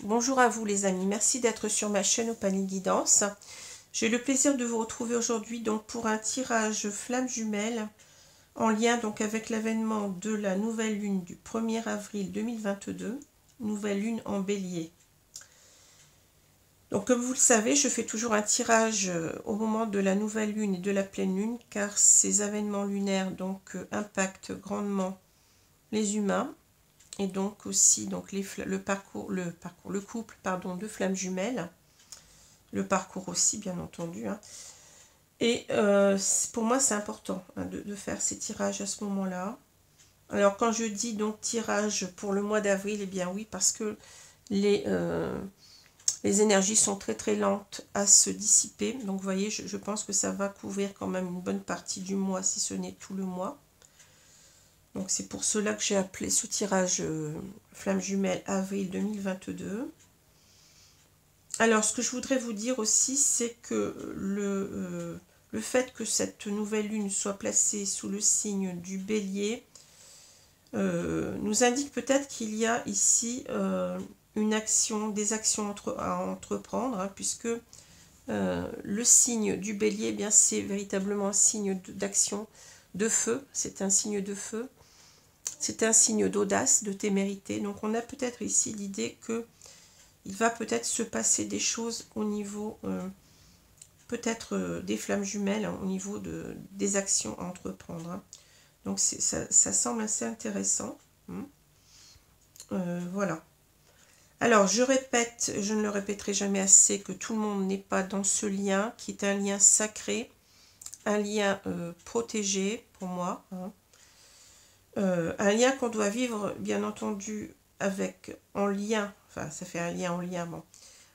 Bonjour à vous les amis, merci d'être sur ma chaîne Opaline Guidance. J'ai le plaisir de vous retrouver aujourd'hui donc pour un tirage flamme jumelle en lien donc avec l'avènement de la nouvelle lune du 1er avril 2022, nouvelle lune en bélier. Donc comme vous le savez, je fais toujours un tirage au moment de la nouvelle lune et de la pleine lune car ces avènements lunaires donc impactent grandement les humains. Et donc aussi donc le couple pardon, de flammes jumelles, le parcours aussi bien entendu. Hein. Et pour moi c'est important de faire ces tirages à ce moment-là. Alors quand je dis donc tirage pour le mois d'avril, eh bien oui parce que les énergies sont très très lentes à se dissiper. Donc vous voyez, je pense que ça va couvrir quand même une bonne partie du mois si ce n'est tout le mois. Donc c'est pour cela que j'ai appelé ce tirage flamme jumelle avril 2022. Alors ce que je voudrais vous dire aussi, c'est que le fait que cette nouvelle lune soit placée sous le signe du bélier nous indique peut-être qu'il y a ici des actions à entreprendre, hein, puisque le signe du bélier, eh bien c'est véritablement un signe d'action de feu, c'est un signe de feu. C'est un signe d'audace, de témérité. Donc on a peut-être ici l'idée que il va peut-être se passer des choses au niveau peut-être des flammes jumelles, hein, au niveau des actions à entreprendre. Hein. Donc ça semble assez intéressant. Voilà. Alors je répète, je ne le répéterai jamais assez, que tout le monde n'est pas dans ce lien, qui est un lien sacré, un lien protégé pour moi. Hein. Un lien qu'on doit vivre, bien entendu, en lien, enfin ça fait un lien en lien, bon,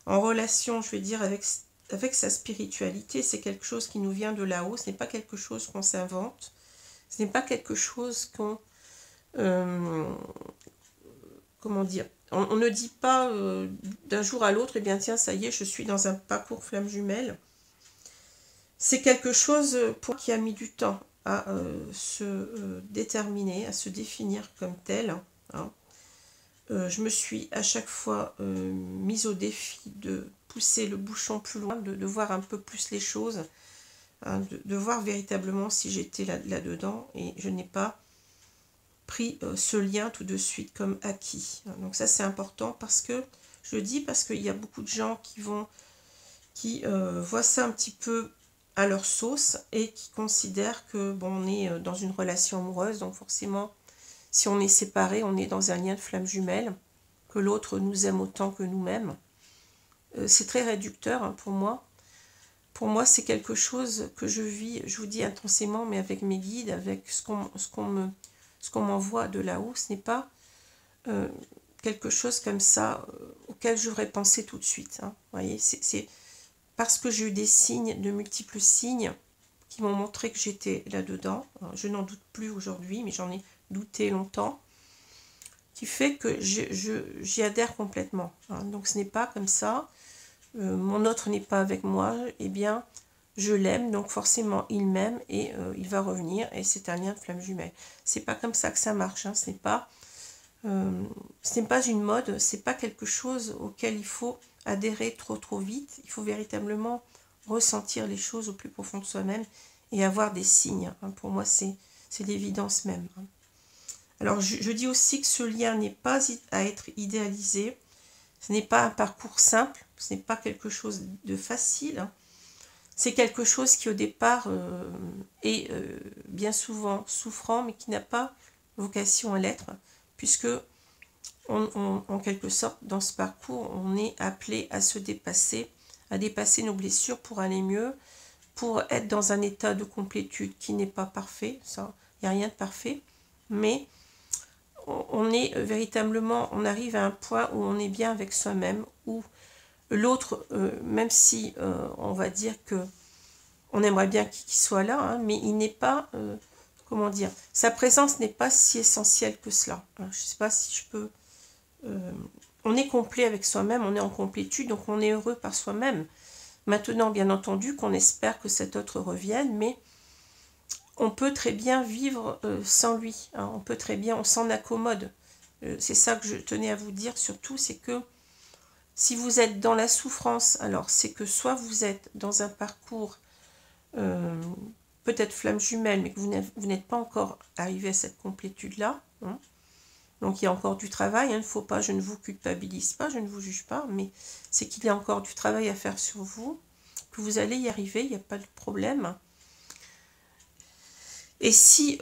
en relation, je vais dire, avec sa spiritualité. C'est quelque chose qui nous vient de là-haut, ce n'est pas quelque chose qu'on s'invente, ce n'est pas quelque chose qu'on... comment dire, on ne dit pas d'un jour à l'autre, eh bien tiens, ça y est, je suis dans un parcours flamme jumelle. C'est quelque chose qui a mis du temps à se déterminer, à se définir comme tel. Hein. Je me suis à chaque fois mise au défi de pousser le bouchon plus loin, de voir un peu plus les choses, hein, de voir véritablement si j'étais là-dedans, et je n'ai pas pris ce lien tout de suite comme acquis. Donc ça c'est important parce que, je le dis parce qu'il y a beaucoup de gens qui voient ça un petit peu à leur sauce et qui considèrent que bon, on est dans une relation amoureuse, donc forcément si on est séparés, on est dans un lien de flamme jumelle, que l'autre nous aime autant que nous-mêmes. C'est très réducteur hein, pour moi. Pour moi c'est quelque chose que je vis, je vous dis intensément, mais avec mes guides, avec ce qu'on m'envoie de là-haut. Ce n'est pas quelque chose comme ça auquel j'aurais pensé tout de suite. Hein. Vous voyez, c'est parce que j'ai eu des signes, de multiples signes, qui m'ont montré que j'étais là-dedans. Je n'en doute plus aujourd'hui, mais j'en ai douté longtemps, qui fait que j'y adhère complètement. Hein. Donc ce n'est pas comme ça. Mon autre n'est pas avec moi, eh bien, je l'aime, donc forcément il m'aime et il va revenir, et c'est un lien de flamme jumelle. C'est pas comme ça que ça marche, hein. Ce n'est pas une mode, c'est pas quelque chose auquel il faut adhérer trop vite. Il faut véritablement ressentir les choses au plus profond de soi-même et avoir des signes. Hein. Pour moi, c'est l'évidence même. Hein. Alors, je dis aussi que ce lien n'est pas à être idéalisé. Ce n'est pas un parcours simple, ce n'est pas quelque chose de facile. Hein. C'est quelque chose qui, au départ, est bien souvent souffrant, mais qui n'a pas vocation à l'être, puisque en quelque sorte, dans ce parcours, on est appelé à se dépasser, à dépasser nos blessures pour aller mieux, pour être dans un état de complétude qui n'est pas parfait, ça, il n'y a rien de parfait, mais on est véritablement, on arrive à un point où on est bien avec soi-même, où l'autre, même si on va dire que on aimerait bien qu'il soit là, hein, mais il n'est pas, comment dire, sa présence n'est pas si essentielle que cela. Hein. Je ne sais pas si je peux... on est complet avec soi-même, on est en complétude, donc on est heureux par soi-même. Maintenant, bien entendu, qu'on espère que cet autre revienne, mais on peut très bien vivre sans lui. Hein. On peut très bien, on s'en accommode. C'est ça que je tenais à vous dire surtout, c'est que Si vous êtes dans la souffrance, alors c'est que soit vous êtes dans un parcours peut-être flamme jumelle, mais que vous n'êtes pas encore arrivé à cette complétude-là. Hein. Donc il y a encore du travail, hein, il ne faut pas, je ne vous culpabilise pas, je ne vous juge pas, mais c'est qu'il y a encore du travail à faire sur vous, que vous allez y arriver, il n'y a pas de problème. Et si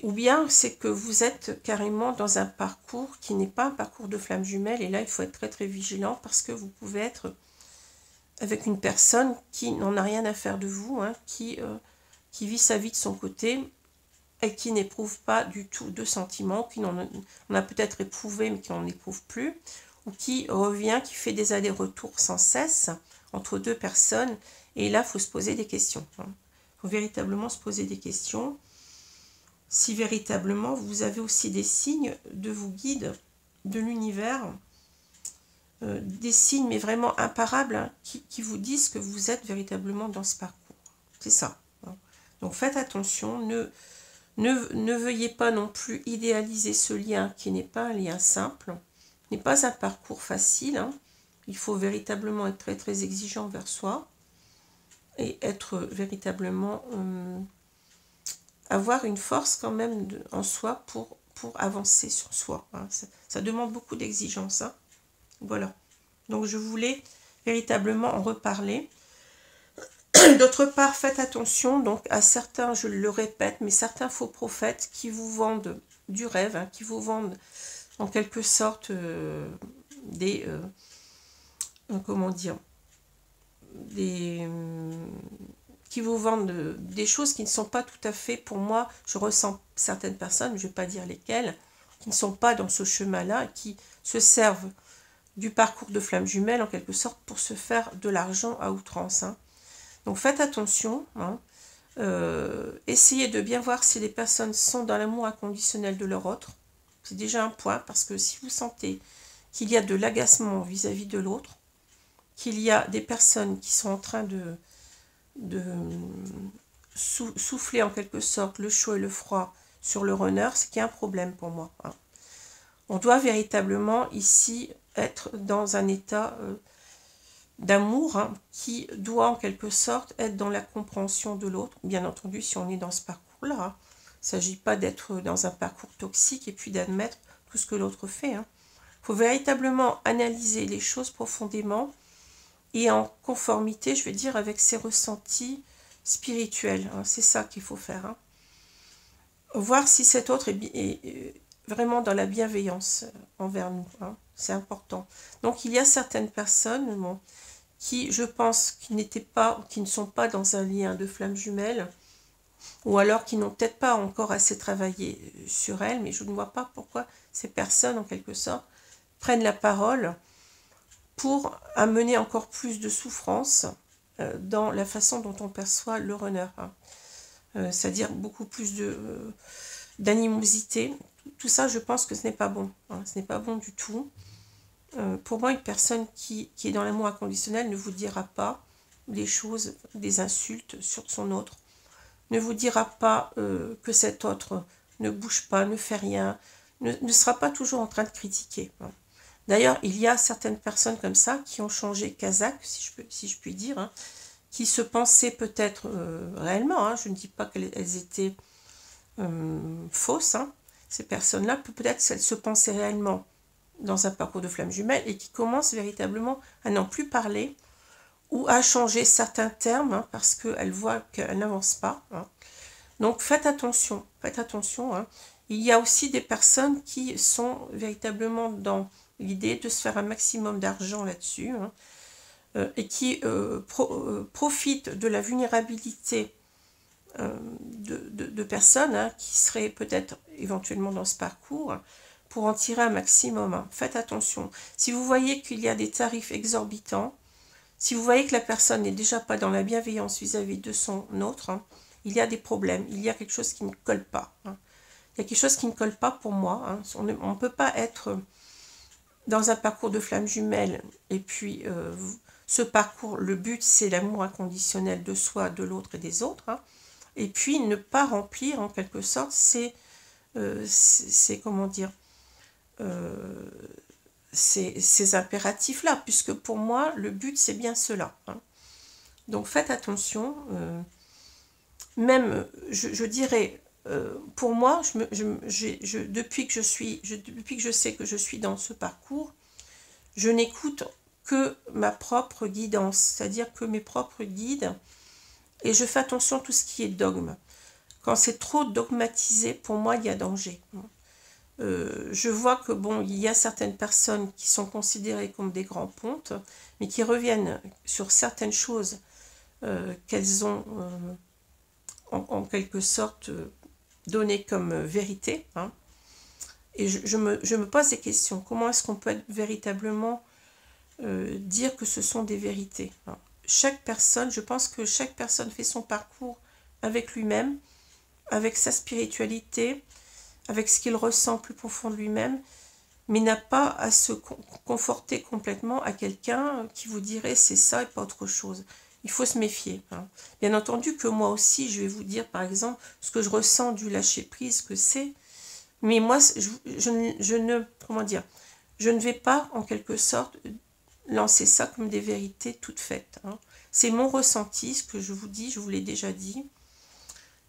ou bien c'est que vous êtes carrément dans un parcours qui n'est pas un parcours de flamme jumelle, et là il faut être très très vigilant parce que vous pouvez être avec une personne qui n'en a rien à faire de vous, hein, qui vit sa vie de son côté et qui n'éprouve pas du tout de sentiments, qui en a peut-être éprouvé mais qui n'en éprouve plus, ou qui revient, qui fait des allers-retours sans cesse entre deux personnes, et là il faut se poser des questions. Hein. Il faut véritablement se poser des questions. Si véritablement vous avez aussi des signes de vos guides, de l'univers, des signes mais vraiment imparables, hein, qui vous disent que vous êtes véritablement dans ce parcours. C'est ça. Hein. Donc faites attention, ne veuillez pas non plus idéaliser ce lien qui n'est pas un lien simple, n'est pas un parcours facile. Hein. Il faut véritablement être très très exigeant vers soi et être véritablement avoir une force quand même en soi pour avancer sur soi. Hein. Ça demande beaucoup d'exigence. Hein. Voilà. Donc je voulais véritablement en reparler. D'autre part, faites attention donc à certains, je le répète, mais certains faux prophètes qui vous vendent du rêve, hein, qui vous vendent en quelque sorte des comment dire, qui vous vendent des choses qui ne sont pas tout à fait, pour moi, je ressens certaines personnes, je ne vais pas dire lesquelles, qui ne sont pas dans ce chemin-là, qui se servent du parcours de flamme jumelle en quelque sorte pour se faire de l'argent à outrance. Hein. Donc faites attention, hein. Essayez de bien voir si les personnes sont dans l'amour inconditionnel de leur autre. C'est déjà un point, parce que si vous sentez qu'il y a de l'agacement vis-à-vis de l'autre, qu'il y a des personnes qui sont en train de souffler en quelque sorte le chaud et le froid sur le runner, c'est qu'il y a un problème pour moi. Hein. On doit véritablement ici être dans un état d'amour, hein, qui doit en quelque sorte être dans la compréhension de l'autre. Bien entendu, si on est dans ce parcours-là, hein, il ne s'agit pas d'être dans un parcours toxique et puis d'admettre tout ce que l'autre fait. Hein. Il faut véritablement analyser les choses profondément et en conformité, je vais dire, avec ses ressentis spirituels. Hein. C'est ça qu'il faut faire. Hein. Voir si cet autre est vraiment dans la bienveillance envers nous. Hein. C'est important. Donc il y a certaines personnes qui, je pense, qui ne sont pas dans un lien de flamme jumelle, ou alors qui n'ont peut-être pas encore assez travaillé sur elles, mais je ne vois pas pourquoi ces personnes, en quelque sorte, prennent la parole pour amener encore plus de souffrance dans la façon dont on perçoit le runner. Hein. C'est-à-dire beaucoup plus d'animosité. Tout ça, je pense que ce n'est pas bon. Hein. Ce n'est pas bon du tout. Pour moi, une personne qui est dans l'amour inconditionnel ne vous dira pas des choses, des insultes sur son autre, ne vous dira pas que cet autre ne bouge pas, ne fait rien, ne sera pas toujours en train de critiquer. Hein. D'ailleurs, il y a certaines personnes comme ça qui ont changé Kazakh, si je puis dire, hein, qui se pensaient peut-être réellement, hein, je ne dis pas qu'elles étaient fausses, hein, ces personnes-là, peut-être qu'elles se pensaient réellement dans un parcours de flamme jumelle et qui commencent véritablement à n'en plus parler ou à changer certains termes, hein, parce qu'elles voient qu'elles n'avancent pas. Hein. Donc faites attention, faites attention. Hein. Il y a aussi des personnes qui sont véritablement dans l'idée de se faire un maximum d'argent là-dessus, hein, et qui profitent de la vulnérabilité de personnes, hein, qui seraient peut-être éventuellement dans ce parcours, pour en tirer un maximum. Hein. Faites attention. Si vous voyez qu'il y a des tarifs exorbitants, si vous voyez que la personne n'est déjà pas dans la bienveillance vis-à-vis de son autre, hein, il y a des problèmes, il y a quelque chose qui ne colle pas. Hein. Il y a quelque chose qui ne colle pas pour moi. Hein. On ne peut pas être dans un parcours de flamme jumelle et puis ce parcours, le but c'est l'amour inconditionnel de soi, de l'autre et des autres, hein, et puis ne pas remplir en quelque sorte c'est comment dire, ces impératifs-là, puisque pour moi, le but, c'est bien cela. Hein. Donc faites attention. Même, je dirais, pour moi, depuis que je sais que je suis dans ce parcours, je n'écoute que ma propre guidance, c'est-à-dire que mes propres guides, et je fais attention à tout ce qui est dogme. Quand c'est trop dogmatisé, pour moi, il y a danger. Je vois que bon, il y a certaines personnes qui sont considérées comme des grands pontes, mais qui reviennent sur certaines choses qu'elles ont en quelque sorte données comme vérité. Hein. Et je me pose des questions. Comment est-ce qu'on peut véritablement dire que ce sont des vérités? Hein. Chaque personne, je pense que chaque personne fait son parcours avec lui-même, avec sa spiritualité, avec ce qu'il ressent plus profond de lui-même, mais n'a pas à se conforter complètement à quelqu'un qui vous dirait c'est ça et pas autre chose. Il faut se méfier. Hein. Bien entendu que moi aussi, je vais vous dire par exemple ce que je ressens du lâcher-prise que c'est, mais moi, je ne vais pas en quelque sorte lancer ça comme des vérités toutes faites. Hein. C'est mon ressenti, ce que je vous dis, je vous l'ai déjà dit.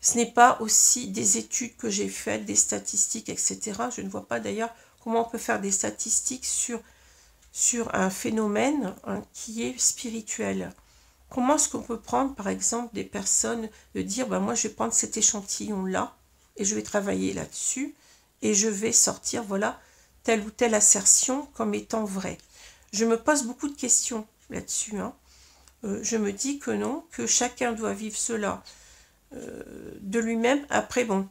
Ce n'est pas aussi des études que j'ai faites, des statistiques, etc. Je ne vois pas d'ailleurs comment on peut faire des statistiques sur un phénomène hein, qui est spirituel. Comment est-ce qu'on peut prendre, par exemple, des personnes, de dire, ben, moi, je vais prendre cet échantillon-là, et je vais travailler là-dessus, et je vais sortir, voilà, telle ou telle assertion comme étant vraie. Je me pose beaucoup de questions là-dessus. Hein. Je me dis que non, que chacun doit vivre cela de lui-même. Après, bon,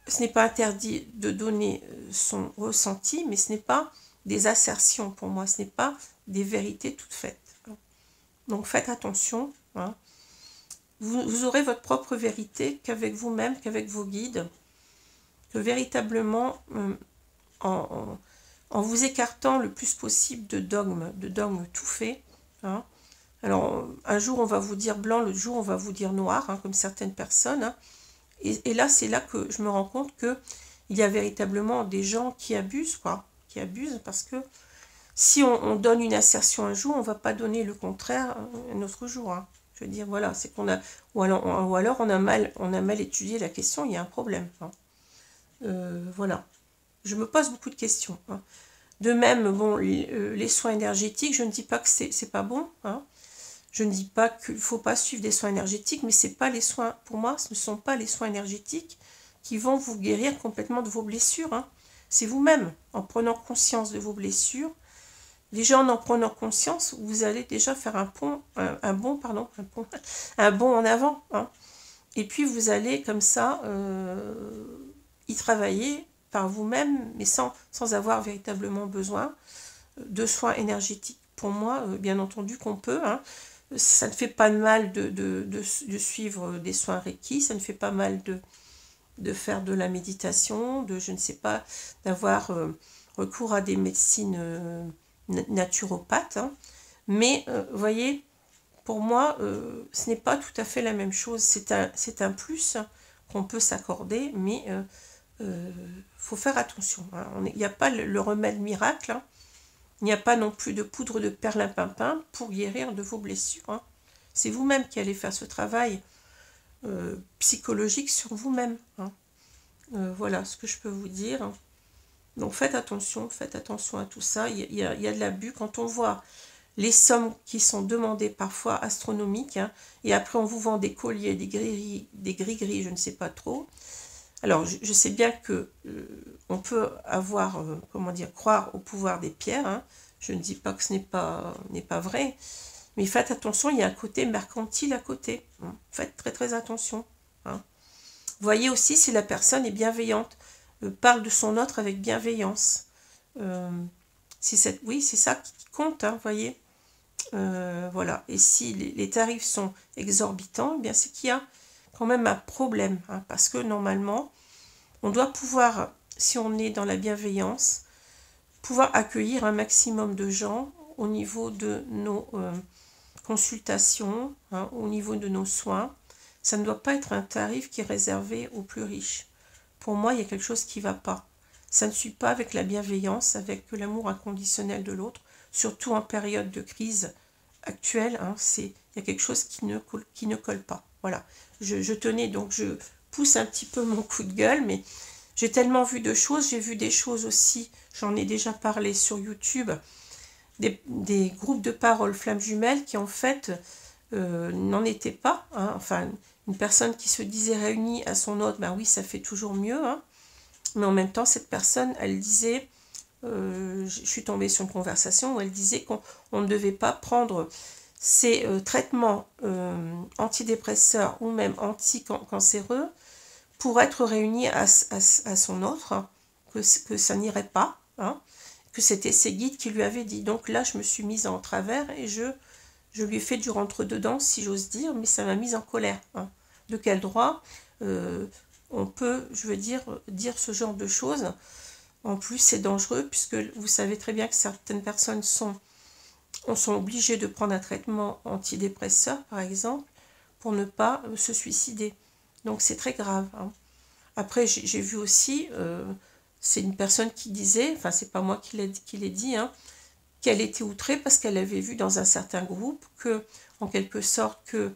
ce n'est pas interdit de donner son ressenti, mais ce n'est pas des assertions pour moi, ce n'est pas des vérités toutes faites. Donc faites attention. Hein. Vous aurez votre propre vérité qu'avec vous-même, qu'avec vos guides, que véritablement, en vous écartant le plus possible de dogmes tout faits. Hein. Alors, un jour, on va vous dire blanc, l'autre jour, on va vous dire noir, hein, comme certaines personnes. Hein. Et là, c'est là que je me rends compte qu'il y a véritablement des gens qui abusent, quoi. Qui abusent, parce que si on donne une assertion un jour, on ne va pas donner le contraire un autre jour. Hein. Je veux dire, voilà, c'est qu'on a... Ou alors on a mal étudié la question, il y a un problème. Hein. Voilà. Je me pose beaucoup de questions. Hein. De même, bon, les soins énergétiques, je ne dis pas que c'est pas bon, hein. Je ne dis pas qu'il ne faut pas suivre des soins énergétiques, mais c'est pas les soins, pour moi, ce ne sont pas les soins énergétiques qui vont vous guérir complètement de vos blessures. Hein. C'est vous-même, en prenant conscience de vos blessures. Déjà, en prenant conscience, vous allez déjà faire un bond en avant. Hein. Et puis, vous allez, comme ça, y travailler par vous-même, mais sans avoir véritablement besoin de soins énergétiques. Pour moi, bien entendu qu'on peut, hein. Ça ne fait pas de mal de suivre des soins Reiki, ça ne fait pas mal de faire de la méditation, je ne sais pas, d'avoir recours à des médecines naturopathes. Hein. Mais, vous voyez, pour moi, ce n'est pas tout à fait la même chose. C'est un plus qu'on peut s'accorder, mais faut faire attention. Hein. Il n'y a pas le remède miracle, hein. Il n'y a pas non plus de poudre de perlimpinpin pour guérir de vos blessures. Hein. C'est vous-même qui allez faire ce travail psychologique sur vous-même. Hein. Voilà ce que je peux vous dire. Hein. Donc faites attention à tout ça. Il y a de l'abus. Quand on voit les sommes qui sont demandées parfois astronomiques, hein, et après on vous vend des colliers, des gris-gris, je ne sais pas trop. Alors, je sais bien que on peut avoir, croire au pouvoir des pierres. Hein. Je ne dis pas que ce n'est pas vrai. Mais faites attention, il y a un côté mercantile à côté. Hein. Faites très très attention. Hein. Voyez aussi si la personne est bienveillante. Parle de son autre avec bienveillance. Oui, c'est ça qui compte, hein, voyez. Voilà. Et si les tarifs sont exorbitants, eh bien c'est qu'il y a quand même un problème, hein, parce que normalement, on doit pouvoir, si on est dans la bienveillance, pouvoir accueillir un maximum de gens au niveau de nos consultations, hein, au niveau de nos soins. Ça ne doit pas être un tarif qui est réservé aux plus riches. Pour moi, il y a quelque chose qui ne va pas. ça ne suit pas avec la bienveillance, avec l'amour inconditionnel de l'autre, surtout en période de crise actuelle. Hein, il y a quelque chose qui ne colle pas. Voilà, je tenais, donc je pousse un petit peu mon coup de gueule, mais j'ai tellement vu de choses. J'ai vu des choses aussi, j'en ai déjà parlé sur YouTube, des groupes de parole flammes jumelles qui en fait n'en étaient pas. Hein, enfin, une personne qui se disait réunie à son autre, ben oui, ça fait toujours mieux. Hein, mais en même temps, cette personne, elle disait, je suis tombée sur une conversation où elle disait qu'on ne devait pas prendre ces traitements antidépresseurs ou même anticancéreux pour être réunis à son autre, hein, que ça n'irait pas, hein, que c'était ses guides qui lui avaient dit. Donc là, je me suis mise en travers et je lui ai fait du rentre-dedans, si j'ose dire, mais ça m'a mise en colère. Hein. De quel droit on peut, je veux dire ce genre de choses? En plus, c'est dangereux, puisque vous savez très bien que certaines personnes sont obligées de prendre un traitement antidépresseur, par exemple, pour ne pas se suicider. Donc c'est très grave. Hein. Après, j'ai vu aussi, c'est une personne qui disait, enfin c'est pas moi qui l'ai dit, hein, qu'elle était outrée parce qu'elle avait vu dans un certain groupe que, en quelque sorte, que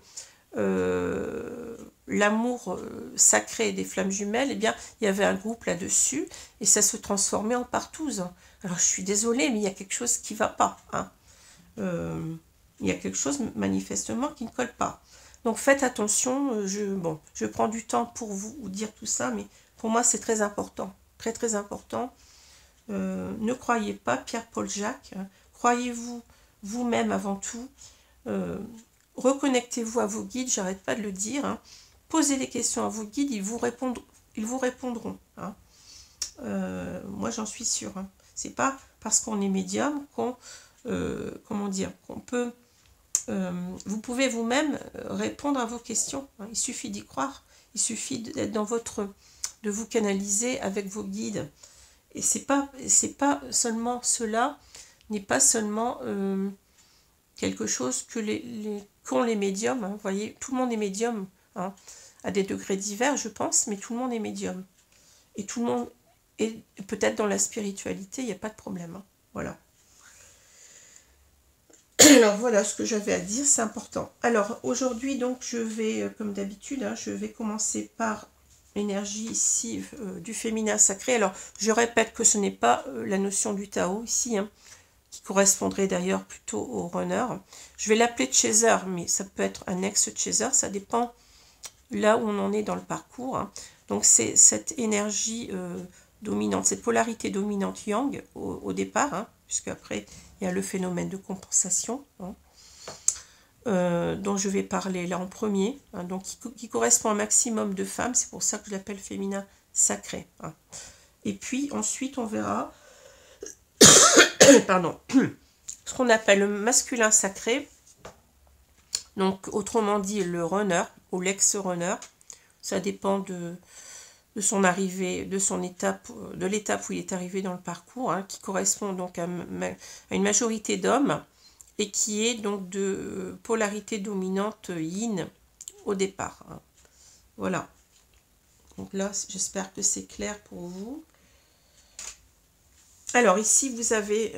l'amour sacré des flammes jumelles, eh bien, il y avait un groupe là-dessus et ça se transformait en partouze. Alors, je suis désolée, mais il y a quelque chose qui ne va pas. Hein. Il y a quelque chose, manifestement, qui ne colle pas. Donc, faites attention. Je prends du temps pour vous dire tout ça, mais pour moi, c'est très important. Très, très important. Ne croyez pas Pierre-Paul Jacques. Hein. Croyez-vous vous-même avant tout. Reconnectez-vous à vos guides, j'arrête pas de le dire. Hein. Posez des questions à vos guides, ils vous répondront. Hein. Moi, j'en suis sûre. Hein. C'est pas parce qu'on est médium qu'on qu'on peut. Vous pouvez vous-même répondre à vos questions. Hein. Il suffit d'y croire. Il suffit d'être de vous canaliser avec vos guides. Et c'est pas seulement cela, n'est pas seulement quelque chose que qu'ont les médiums. Hein. Vous voyez, tout le monde est médium, hein, à des degrés divers, je pense, mais tout le monde est médium. Et tout le monde est peut-être dans la spiritualité, il n'y a pas de problème. Hein. Voilà. Alors voilà ce que j'avais à dire, c'est important. Alors aujourd'hui, donc, je vais, comme d'habitude, hein, je vais commencer par l'énergie ici du féminin sacré. Alors, je répète que ce n'est pas la notion du Tao ici, hein, qui correspondrait d'ailleurs plutôt au runner. Je vais l'appeler chaser, mais ça peut être un ex-chaser, ça dépend là où on en est dans le parcours. Hein. Donc c'est cette énergie dominante, cette polarité dominante yang au départ, hein, puisque après il y a le phénomène de compensation, hein, dont je vais parler là en premier, hein, donc qui correspond à un maximum de femmes, c'est pour ça que je l'appelle féminin sacré. Hein. Et puis ensuite on verra pardon, ce qu'on appelle le masculin sacré, donc autrement dit le runner ou l'ex-runner, ça dépend de son arrivée, de son étape, de l'étape où il est arrivé dans le parcours, hein, qui correspond donc à une majorité d'hommes et qui est donc de polarité dominante yin au départ. Hein. Voilà. Donc là, j'espère que c'est clair pour vous. Alors ici, vous avez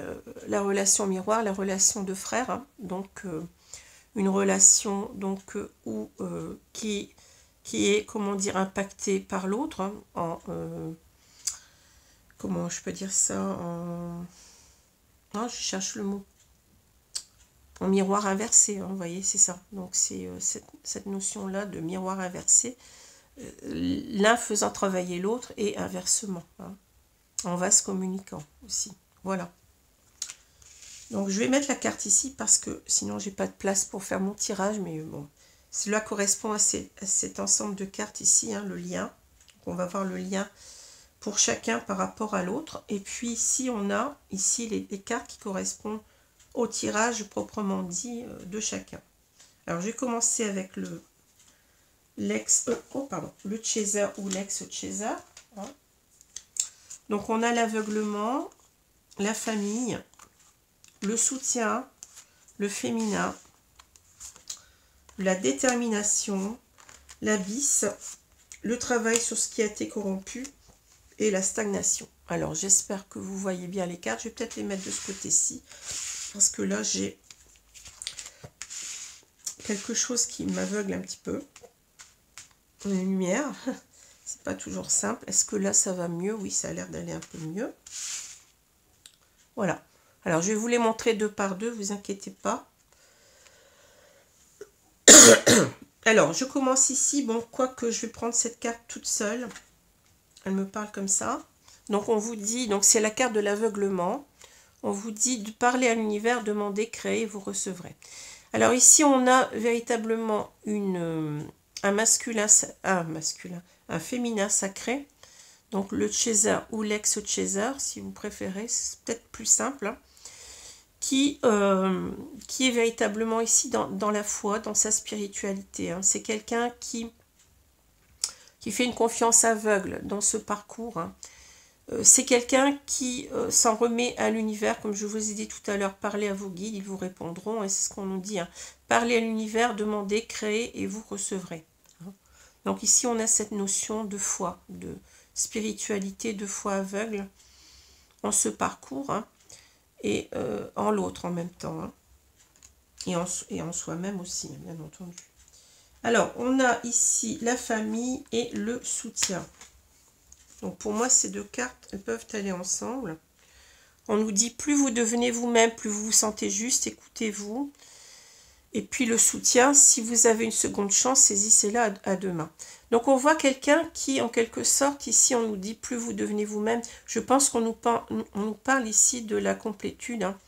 la relation miroir, la relation de frère, hein, donc une relation donc qui est, comment dire, impactée par l'autre, hein, en comment je peux dire ça, non, je cherche le mot, en miroir inversé, hein, vous voyez, c'est ça. Donc c'est cette notion-là de miroir inversé, l'un faisant travailler l'autre et inversement. Hein. En vase communicant aussi. Voilà. Donc je vais mettre la carte ici parce que sinon j'ai pas de place pour faire mon tirage. Mais bon, cela correspond à cet ensemble de cartes ici, hein, le lien. Donc on va voir le lien pour chacun par rapport à l'autre. Et puis ici on a ici les cartes qui correspondent au tirage proprement dit de chacun. Alors je vais commencer avec le chaser ou l'ex-chaser. Hein. Donc, on a l'aveuglement, la famille, le soutien, le féminin, la détermination, l'abysse, le travail sur ce qui a été corrompu et la stagnation. Alors, j'espère que vous voyez bien les cartes. Je vais peut-être les mettre de ce côté-ci. Parce que là, j'ai quelque chose qui m'aveugle un petit peu. Une lumière. C'est pas toujours simple. Est-ce que là, ça va mieux? Oui, ça a l'air d'aller un peu mieux. Voilà. Alors, je vais vous les montrer deux par deux. Vous inquiétez pas. Alors, je commence ici. Bon, quoique je vais prendre cette carte toute seule. Elle me parle comme ça. Donc, on vous dit, donc c'est la carte de l'aveuglement. On vous dit de parler à l'univers, demander, créer, vous recevrez. Alors ici, on a véritablement un féminin sacré. Donc le chaser ou l'ex-chaser, si vous préférez, c'est peut-être plus simple. Hein, qui est véritablement ici dans la foi, dans sa spiritualité. Hein. C'est quelqu'un qui fait une confiance aveugle dans ce parcours. Hein. C'est quelqu'un qui s'en remet à l'univers, comme je vous ai dit tout à l'heure, parlez à vos guides, ils vous répondront, et c'est ce qu'on nous dit. Hein. Parlez à l'univers, demandez, créez, et vous recevrez. Hein. Donc ici, on a cette notion de foi, de spiritualité, de foi aveugle en ce parcours, hein, et en l'autre en même temps. Hein. Et en soi-même aussi, bien entendu. Alors, on a ici la famille et le soutien. Donc pour moi, ces deux cartes, elles peuvent aller ensemble. On nous dit, plus vous devenez vous-même, plus vous vous sentez juste, écoutez-vous. Et puis le soutien, si vous avez une seconde chance, saisissez-la à deux mains. Donc on voit quelqu'un qui, en quelque sorte, ici on nous dit, plus vous devenez vous-même. Je pense qu'on nous parle ici de la complétude. Hein.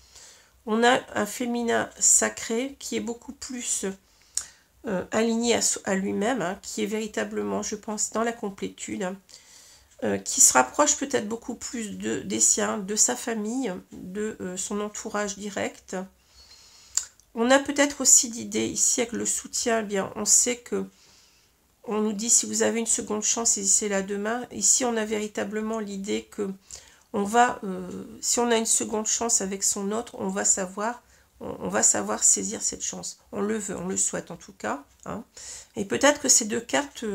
On a un féminin sacré qui est beaucoup plus aligné à lui-même, hein, qui est véritablement, je pense, dans la complétude, hein. Qui se rapproche peut-être beaucoup plus des siens, de sa famille, de son entourage direct. On a peut-être aussi l'idée ici avec le soutien, eh bien, on sait que, on nous dit si vous avez une seconde chance, saisissez-la demain. Ici, on a véritablement l'idée que on va, si on a une seconde chance avec son autre, on va savoir saisir cette chance. On le veut, on le souhaite en tout cas. Hein. Et peut-être que ces deux cartes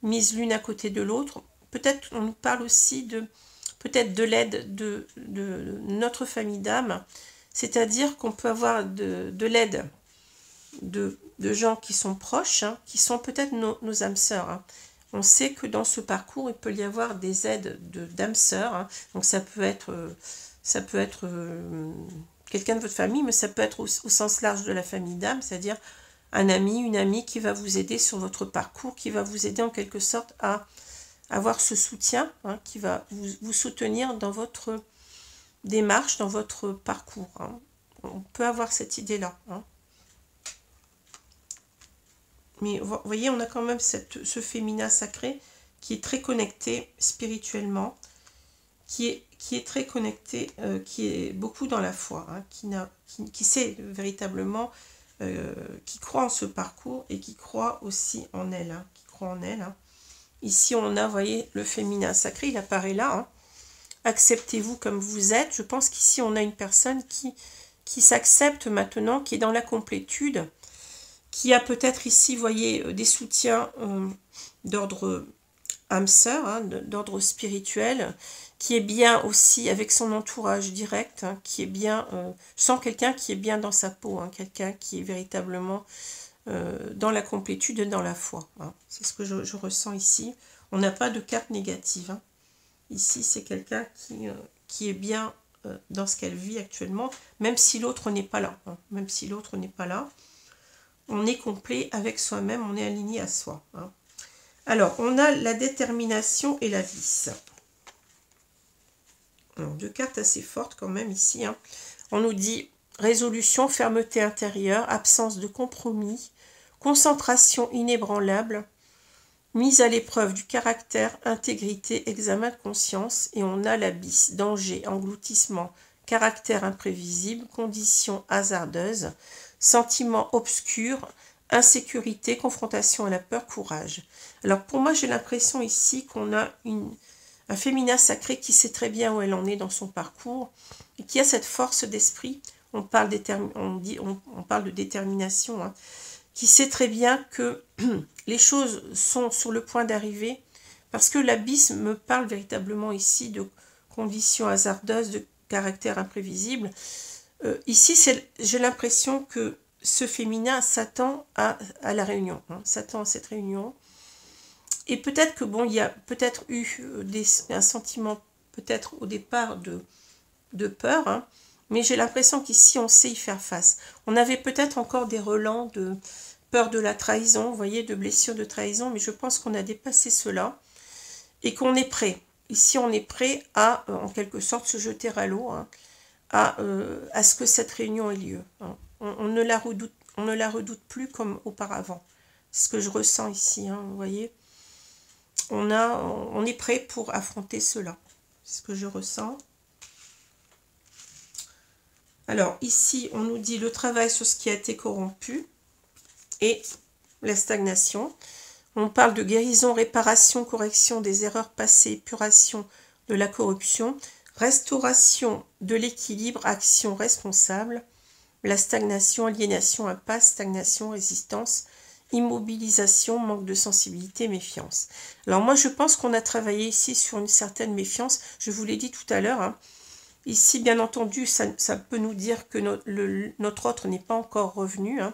mises l'une à côté de l'autre, peut-être on nous parle aussi de l'aide de notre famille d'âme, c'est-à-dire qu'on peut avoir de l'aide de gens qui sont proches, hein, qui sont peut-être nos âmes sœurs. Hein. On sait que dans ce parcours, il peut y avoir des aides d'âmes sœurs. Hein. Donc ça peut être quelqu'un de votre famille, mais ça peut être au sens large de la famille d'âme, c'est-à-dire un ami, une amie qui va vous aider sur votre parcours, qui va vous aider en quelque sorte à avoir ce soutien, hein, qui va vous soutenir dans votre démarche, dans votre parcours. Hein. On peut avoir cette idée-là. Hein. Mais vous voyez, on a quand même ce féminin sacré qui est très connecté spirituellement, qui est très connecté, qui est beaucoup dans la foi, hein, qui sait véritablement, qui croit en ce parcours et qui croit aussi en elle. Hein, qui croit en elle. Hein. Ici, on a, vous voyez, le féminin sacré, il apparaît là. Hein. Acceptez-vous comme vous êtes. Je pense qu'ici, on a une personne qui s'accepte maintenant, qui est dans la complétude, qui a peut-être ici, vous voyez, des soutiens d'ordre âme sœur, hein, d'ordre spirituel, qui est bien aussi avec son entourage direct, hein, qui est bien, sans quelqu'un qui est bien dans sa peau, hein, quelqu'un qui est véritablement dans la complétude et dans la foi. Hein. C'est ce que je ressens ici. On n'a pas de carte négative. Hein. Ici, c'est quelqu'un qui est bien dans ce qu'elle vit actuellement, même si l'autre n'est pas là. Hein. Même si l'autre n'est pas là. On est complet avec soi-même, on est aligné à soi. Hein. Alors, on a la détermination et la vis. Alors, deux cartes assez fortes quand même ici. Hein. On nous dit résolution, fermeté intérieure, absence de compromis, concentration inébranlable, mise à l'épreuve du caractère, intégrité, examen de conscience. Et on a l'abysse, danger, engloutissement, caractère imprévisible, conditions hasardeuses, sentiments obscurs, insécurité, confrontation à la peur, courage. Alors pour moi, j'ai l'impression ici qu'on a un féminin sacré qui sait très bien où elle en est dans son parcours et qui a cette force d'esprit. On parle de détermination, hein, qui sait très bien que les choses sont sur le point d'arriver, parce que l'abysse me parle véritablement ici de conditions hasardeuses, de caractère imprévisible. Ici, j'ai l'impression que ce féminin s'attend à la réunion, hein, s'attend à cette réunion. Et peut-être que, bon, il y a peut-être eu un sentiment, peut-être au départ, de peur, hein, mais j'ai l'impression qu'ici, on sait y faire face. On avait peut-être encore des relents de peur de la trahison, vous voyez, de blessures de trahison, mais je pense qu'on a dépassé cela et qu'on est prêt. Ici, on est prêt à, en quelque sorte, se jeter à l'eau, hein, à ce que cette réunion ait lieu. Hein. On ne la redoute plus comme auparavant. C'est ce que je ressens ici, hein, vous voyez. On est prêt pour affronter cela. C'est ce que je ressens. Alors, ici, on nous dit le travail sur ce qui a été corrompu et la stagnation. On parle de guérison, réparation, correction des erreurs passées, épuration de la corruption, restauration de l'équilibre, action responsable, la stagnation, aliénation, impasse, stagnation, résistance, immobilisation, manque de sensibilité, méfiance. Alors moi, je pense qu'on a travaillé ici sur une certaine méfiance. Je vous l'ai dit tout à l'heure. Hein. Ici, bien entendu, ça peut nous dire que notre autre n'est pas encore revenu. Hein.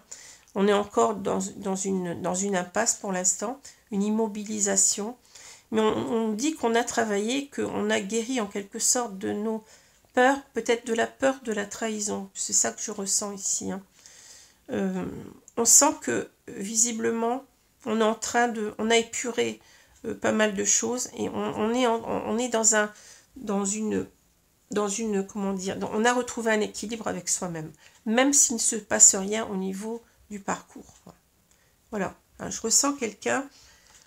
On est encore dans une impasse pour l'instant, une immobilisation. Mais on dit qu'on a travaillé, qu'on a guéri en quelque sorte de nos peurs, peut-être de la peur de la trahison. C'est ça que je ressens ici. Hein. On sent que visiblement, on est en train de, on a épuré pas mal de choses et on est dans une comment dire, on a retrouvé un équilibre avec soi-même, même s'il ne se passe rien au niveau du parcours. Voilà, je ressens quelqu'un,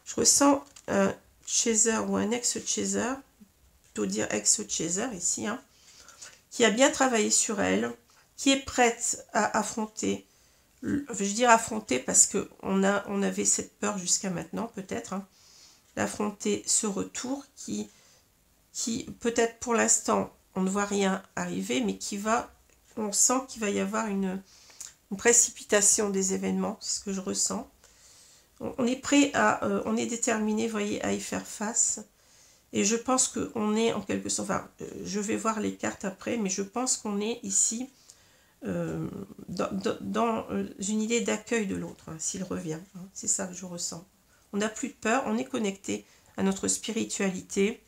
je ressens un chaser ou un ex-chaser, plutôt dire ex-chaser ici, hein, qui a bien travaillé sur elle, qui est prête à affronter. Je veux dire affronter parce qu'on avait cette peur jusqu'à maintenant, peut-être, hein, d'affronter ce retour qui peut-être pour l'instant, on ne voit rien arriver, mais on sent qu'il va y avoir une précipitation des événements, c'est ce que je ressens. On est prêt on est déterminé, vous voyez, à y faire face. Et je pense qu'on est en quelque sorte, enfin, je vais voir les cartes après, mais je pense qu'on est ici dans une idée d'accueil de l'autre, hein, s'il revient. Hein, c'est ça que je ressens. On n'a plus de peur, on est connecté à notre spiritualité,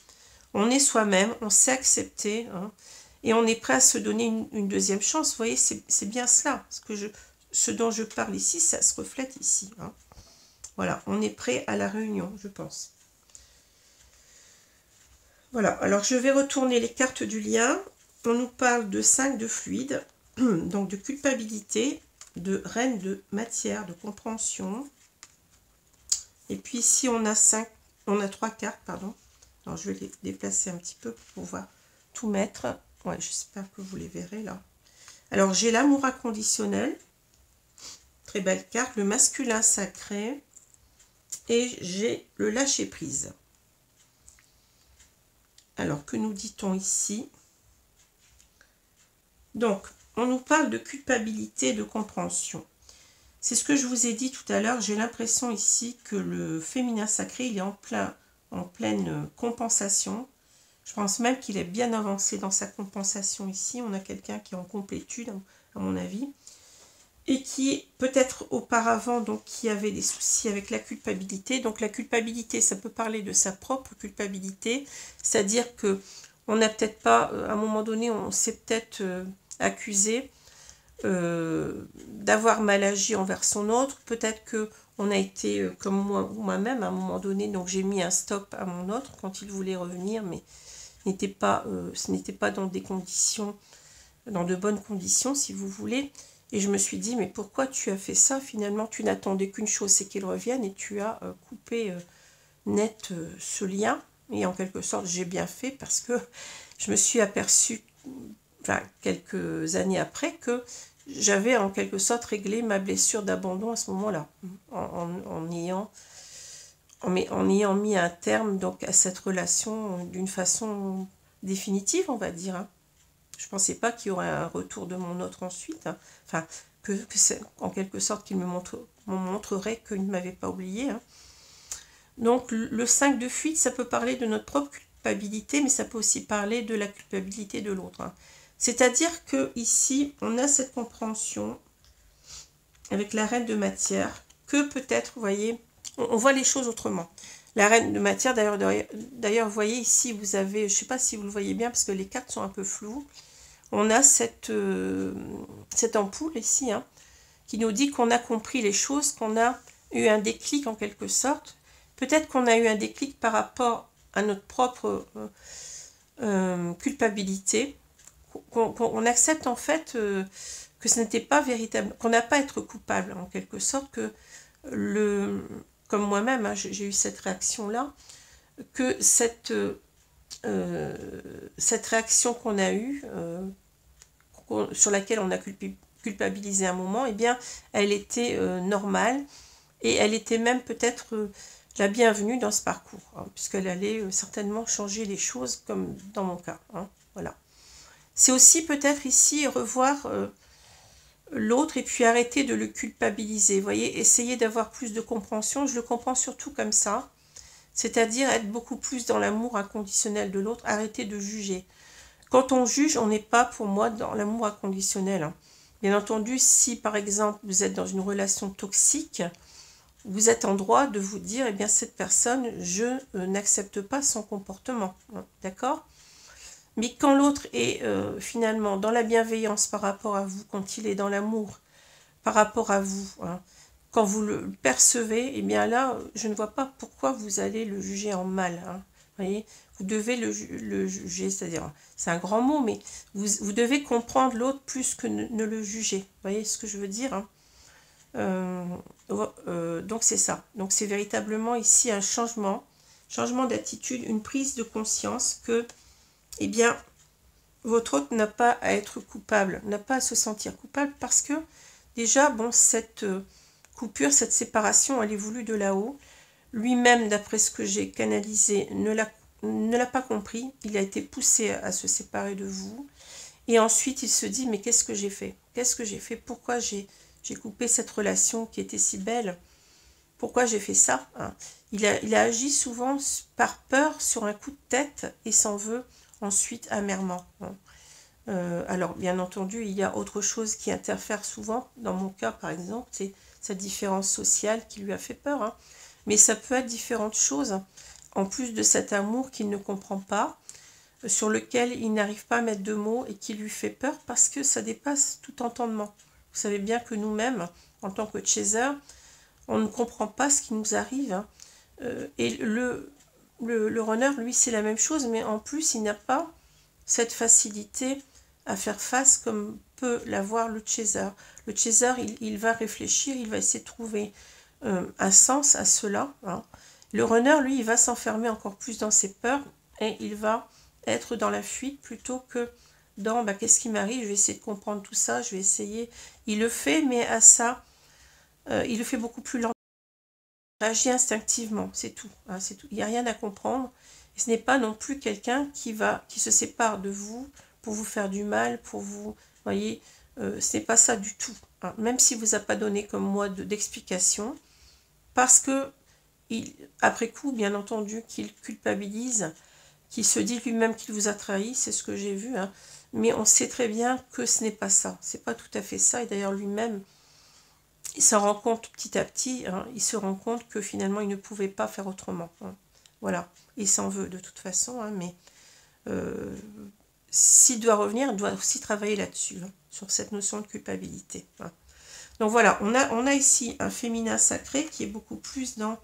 on est soi-même, on sait accepter, hein, et on est prêt à se donner une deuxième chance. Vous voyez, c'est bien cela. Ce dont je parle ici, ça se reflète ici. Hein. Voilà, on est prêt à la réunion, je pense. Voilà, alors je vais retourner les cartes du lien. On nous parle de 5 de fluide, donc de culpabilité, de reine de matière, de compréhension. Et puis ici, on a 3 cartes, pardon. Alors je vais les déplacer un petit peu pour pouvoir tout mettre. Ouais, j'espère que vous les verrez là. Alors j'ai l'amour inconditionnel, très belle carte, le masculin sacré, et j'ai le lâcher prise. Alors, que nous dit-on ici? Donc, on nous parle de culpabilité et de compréhension. C'est ce que je vous ai dit tout à l'heure. J'ai l'impression ici que le féminin sacré, il est en pleine compensation. Je pense même qu'il est bien avancé dans sa compensation ici. On a quelqu'un qui est en complétude, à mon avis. Et qui, peut-être auparavant, donc qui avait des soucis avec la culpabilité. Donc la culpabilité, ça peut parler de sa propre culpabilité, c'est-à-dire que on n'a peut-être pas, à un moment donné, on s'est peut-être accusé d'avoir mal agi envers son autre. Peut-être que on a été comme moi-même à un moment donné, donc j'ai mis un stop à mon autre quand il voulait revenir, mais ce n'était pas dans des conditions, dans de bonnes conditions, si vous voulez. Et je me suis dit, mais pourquoi tu as fait ça? Finalement, tu n'attendais qu'une chose, c'est qu'il revienne, et tu as coupé net ce lien. Et en quelque sorte, j'ai bien fait parce que je me suis aperçue, enfin, quelques années après, que j'avais en quelque sorte réglé ma blessure d'abandon à ce moment-là, en ayant mis un terme donc, à cette relation d'une façon définitive, on va dire, hein. Je ne pensais pas qu'il y aurait un retour de mon autre ensuite. Hein. Enfin, que c'est en quelque sorte qu'il me montrerait qu'il ne m'avait pas oublié. Hein. Donc, le 5 de fuite, ça peut parler de notre propre culpabilité, mais ça peut aussi parler de la culpabilité de l'autre. Hein. C'est-à-dire que ici, on a cette compréhension avec la reine de matière que peut-être, vous voyez, on voit les choses autrement. La reine de matière, d'ailleurs, vous voyez ici, vous avez, je ne sais pas si vous le voyez bien parce que les cartes sont un peu floues. On a cette ampoule ici, hein, qui nous dit qu'on a compris les choses, qu'on a eu un déclic en quelque sorte. Peut-être qu'on a eu un déclic par rapport à notre propre culpabilité, qu'on accepte en fait que ce n'était pas véritable, qu'on n'a pas à être coupable en quelque sorte, que comme moi-même, hein, j'ai eu cette réaction-là, que cette réaction qu'on a eue, sur laquelle on a culpabilisé un moment, eh bien, elle était normale et elle était même peut-être la bienvenue dans ce parcours, hein, puisqu'elle allait certainement changer les choses, comme dans mon cas. Hein, voilà. C'est aussi peut-être ici revoir l'autre et puis arrêter de le culpabiliser. Vous voyez, essayer d'avoir plus de compréhension. Je le comprends surtout comme ça, c'est-à-dire être beaucoup plus dans l'amour inconditionnel de l'autre, arrêter de juger. Quand on juge, on n'est pas pour moi dans l'amour inconditionnel. Hein. Bien entendu, si par exemple vous êtes dans une relation toxique, vous êtes en droit de vous dire, eh bien cette personne, je n'accepte pas son comportement. Hein, d'accord ? Mais quand l'autre est finalement dans la bienveillance par rapport à vous, quand il est dans l'amour par rapport à vous, hein, quand vous le percevez, eh bien là, je ne vois pas pourquoi vous allez le juger en mal. Hein, voyez, vous devez le juger, c'est-à-dire, c'est un grand mot, mais vous devez comprendre l'autre plus que ne le juger. Vous voyez ce que je veux dire, hein. Donc c'est ça. Donc c'est véritablement ici un changement d'attitude, une prise de conscience que, eh bien, votre autre n'a pas à être coupable, n'a pas à se sentir coupable parce que déjà, bon, cette coupure, cette séparation, elle est voulue de là-haut. Lui-même, d'après ce que j'ai canalisé, ne l'a pas compris. Il a été poussé à se séparer de vous. Et ensuite, il se dit, mais qu'est-ce que j'ai fait? Qu'est-ce que j'ai fait? Pourquoi j'ai coupé cette relation qui était si belle? Pourquoi j'ai fait ça, hein? Il a agi souvent par peur sur un coup de tête et s'en veut ensuite amèrement. Hein. Alors, bien entendu, il y a autre chose qui interfère souvent. Dans mon cas, par exemple, c'est sa différence sociale qui lui a fait peur. Hein. Mais ça peut être différentes choses, en plus de cet amour qu'il ne comprend pas, sur lequel il n'arrive pas à mettre de mots et qui lui fait peur parce que ça dépasse tout entendement. Vous savez bien que nous-mêmes, en tant que chaser, on ne comprend pas ce qui nous arrive. Hein. Et le runner, lui, c'est la même chose, mais en plus, il n'a pas cette facilité à faire face comme peut l'avoir le chaser. Le chaser, il va réfléchir, il va essayer de trouver un sens à cela. Hein. Le runner, lui, il va s'enfermer encore plus dans ses peurs et il va être dans la fuite plutôt que dans qu'est-ce qui m'arrive, je vais essayer de comprendre tout ça, je vais essayer. Il le fait, mais à ça, il le fait beaucoup plus lentement. Il agit instinctivement, c'est tout. Hein, c'est tout. Il n'y a rien à comprendre. Et ce n'est pas non plus quelqu'un qui se sépare de vous pour vous faire du mal, pour vous... voyez, ce n'est pas ça du tout. Hein, même s'il ne vous a pas donné comme moi d'explication, parce que, après coup, bien entendu, qu'il culpabilise, qu'il se dit lui-même qu'il vous a trahi, c'est ce que j'ai vu, hein, mais on sait très bien que ce n'est pas ça. Ce n'est pas tout à fait ça, et d'ailleurs lui-même, il s'en rend compte petit à petit, hein, il se rend compte que finalement, il ne pouvait pas faire autrement. Hein. Voilà, il s'en veut de toute façon, hein, mais s'il doit revenir, il doit aussi travailler là-dessus, hein, sur cette notion de culpabilité. Hein. Donc voilà, on a ici un féminin sacré qui est beaucoup plus dans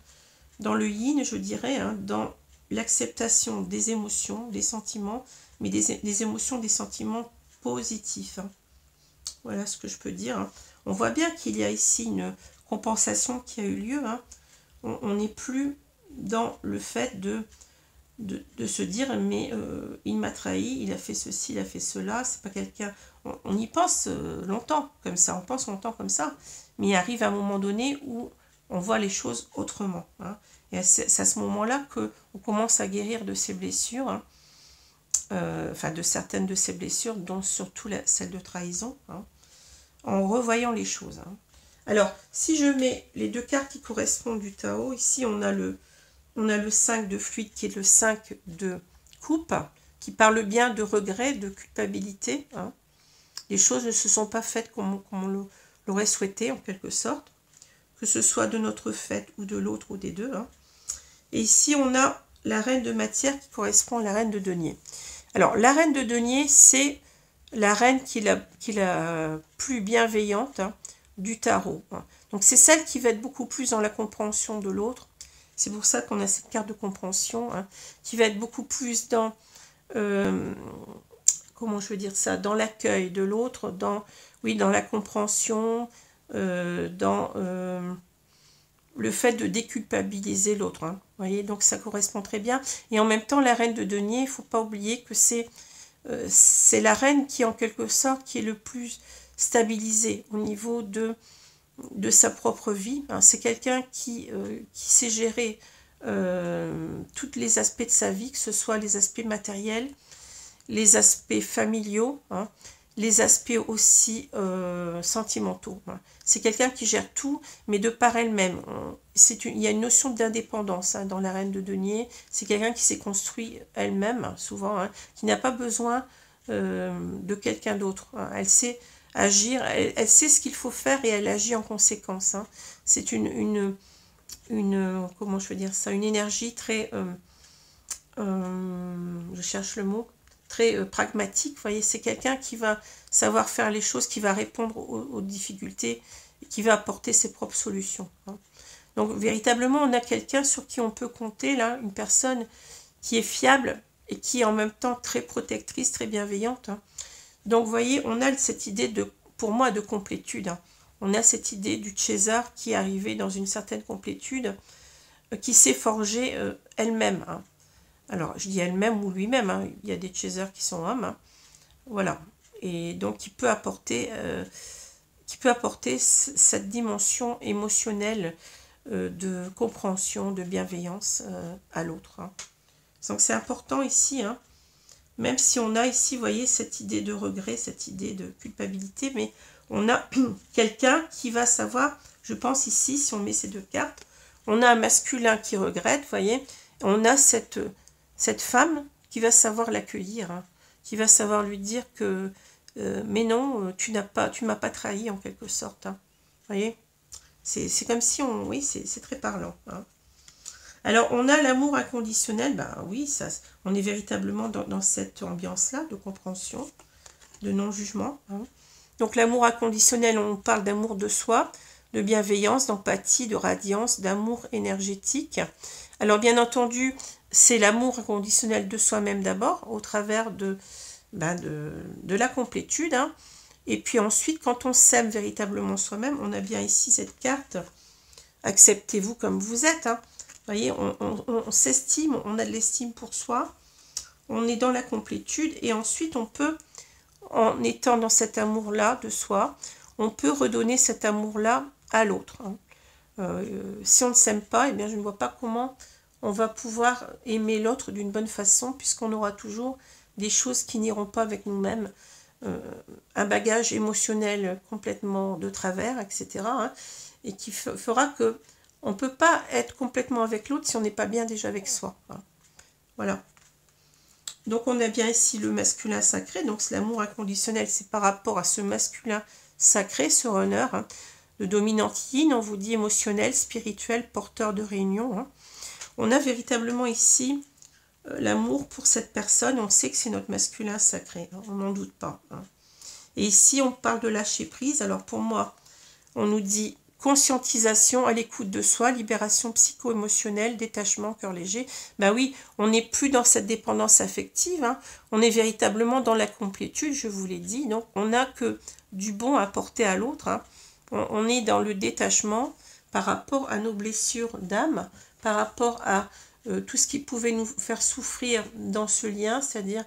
le yin, je dirais, hein, dans l'acceptation des émotions, des sentiments, mais des émotions, des sentiments positifs. Hein. Voilà ce que je peux dire. Hein. On voit bien qu'il y a ici une compensation qui a eu lieu. Hein. On n'est plus dans le fait de se dire mais il m'a trahi, il a fait ceci, il a fait cela, c'est pas quelqu'un... On y pense longtemps comme ça, on pense longtemps comme ça, mais il arrive un moment donné où on voit les choses autrement. Hein. Et c'est à ce moment-là qu'on commence à guérir de ces blessures, hein. Enfin de certaines de ces blessures, dont surtout celle de trahison, hein, en revoyant les choses. Hein. Alors, si je mets les deux cartes qui correspondent du Tao, ici on a le 5 de fluide qui est le 5 de coupe, qui parle bien de regret, de culpabilité. Hein. Les choses ne se sont pas faites comme on l'aurait souhaité, en quelque sorte, que ce soit de notre fait ou de l'autre ou des deux. Hein. Et ici, on a la reine de matière qui correspond à la reine de denier. Alors, la reine de denier, c'est la reine qui est la plus bienveillante du tarot. Hein. Donc, c'est celle qui va être beaucoup plus dans la compréhension de l'autre. C'est pour ça qu'on a cette carte de compréhension, hein, qui va être beaucoup plus dans, comment je veux dire ça, dans l'accueil de l'autre, dans la compréhension, dans le fait de déculpabiliser l'autre. Hein. Vous voyez, donc ça correspond très bien. Et en même temps, la reine de denier, il ne faut pas oublier que c'est la reine qui, en quelque sorte, qui est le plus stabilisée au niveau de sa propre vie. Hein. C'est quelqu'un qui sait gérer tous les aspects de sa vie, que ce soit les aspects matériels, les aspects familiaux, hein, les aspects aussi sentimentaux. Hein. C'est quelqu'un qui gère tout, mais de par elle-même. Il y a une notion d'indépendance hein, dans la reine de denier. C'est quelqu'un qui s'est construit elle-même, souvent, hein, qui n'a pas besoin de quelqu'un d'autre. Hein. Elle sait agir, elle sait ce qu'il faut faire et elle agit en conséquence. Hein. C'est une comment je veux dire ça, une énergie très, je cherche le mot, très pragmatique. Vous voyez, c'est quelqu'un qui va savoir faire les choses, qui va répondre aux difficultés, et qui va apporter ses propres solutions. Hein. Donc, véritablement, on a quelqu'un sur qui on peut compter, là, une personne qui est fiable et qui est en même temps très protectrice, très bienveillante. Hein. Donc, vous voyez, on a cette idée, pour moi, de complétude. Hein. On a cette idée du César qui est arrivé dans une certaine complétude, qui s'est forgée elle-même. Hein. Alors, je dis elle-même ou lui-même, hein. Il y a des Césars qui sont hommes. Hein. Voilà. Et donc, qui peut apporter cette dimension émotionnelle de compréhension, de bienveillance à l'autre. Hein. Donc, c'est important ici, hein. Même si on a ici, vous voyez, cette idée de regret, cette idée de culpabilité, mais on a quelqu'un qui va savoir, je pense ici, si on met ces deux cartes, on a un masculin qui regrette, vous voyez, on a cette femme qui va savoir l'accueillir, hein, qui va savoir lui dire que mais non, tu m'as pas trahi en quelque sorte. Hein, vous voyez, c'est comme si oui, c'est très parlant. Hein. Alors, on a l'amour inconditionnel, ben oui, on est véritablement dans cette ambiance-là de compréhension, de non-jugement. Hein. Donc, l'amour inconditionnel, on parle d'amour de soi, de bienveillance, d'empathie, de radiance, d'amour énergétique. Alors, bien entendu, c'est l'amour inconditionnel de soi-même d'abord, au travers de la complétude. Hein. Et puis ensuite, quand on s'aime véritablement soi-même, on a bien ici cette carte, acceptez-vous comme vous êtes. Hein. Vous voyez, on s'estime, on a de l'estime pour soi, on est dans la complétude et ensuite on peut, en étant dans cet amour-là de soi, on peut redonner cet amour-là à l'autre. Hein. Si on ne s'aime pas, eh bien, je ne vois pas comment on va pouvoir aimer l'autre d'une bonne façon puisqu'on aura toujours des choses qui n'iront pas avec nous-mêmes, un bagage émotionnel complètement de travers, etc. Hein, et qui fera que on ne peut pas être complètement avec l'autre si on n'est pas bien déjà avec soi. Hein. Voilà. Donc on a bien ici le masculin sacré, donc c'est l'amour inconditionnel, c'est par rapport à ce masculin sacré, ce runner, hein, le dominant yin, on vous dit émotionnel, spirituel, porteur de réunion. Hein. On a véritablement ici l'amour pour cette personne, on sait que c'est notre masculin sacré, hein, on n'en doute pas. Hein. Et ici, on parle de lâcher prise. Alors pour moi, on nous dit conscientisation, à l'écoute de soi, libération psycho-émotionnelle, détachement, cœur léger. Ben oui, on n'est plus dans cette dépendance affective, hein. On est véritablement dans la complétude, je vous l'ai dit. Donc on n'a que du bon à apporter à l'autre. Hein. On est dans le détachement par rapport à nos blessures d'âme, par rapport à tout ce qui pouvait nous faire souffrir dans ce lien, c'est-à-dire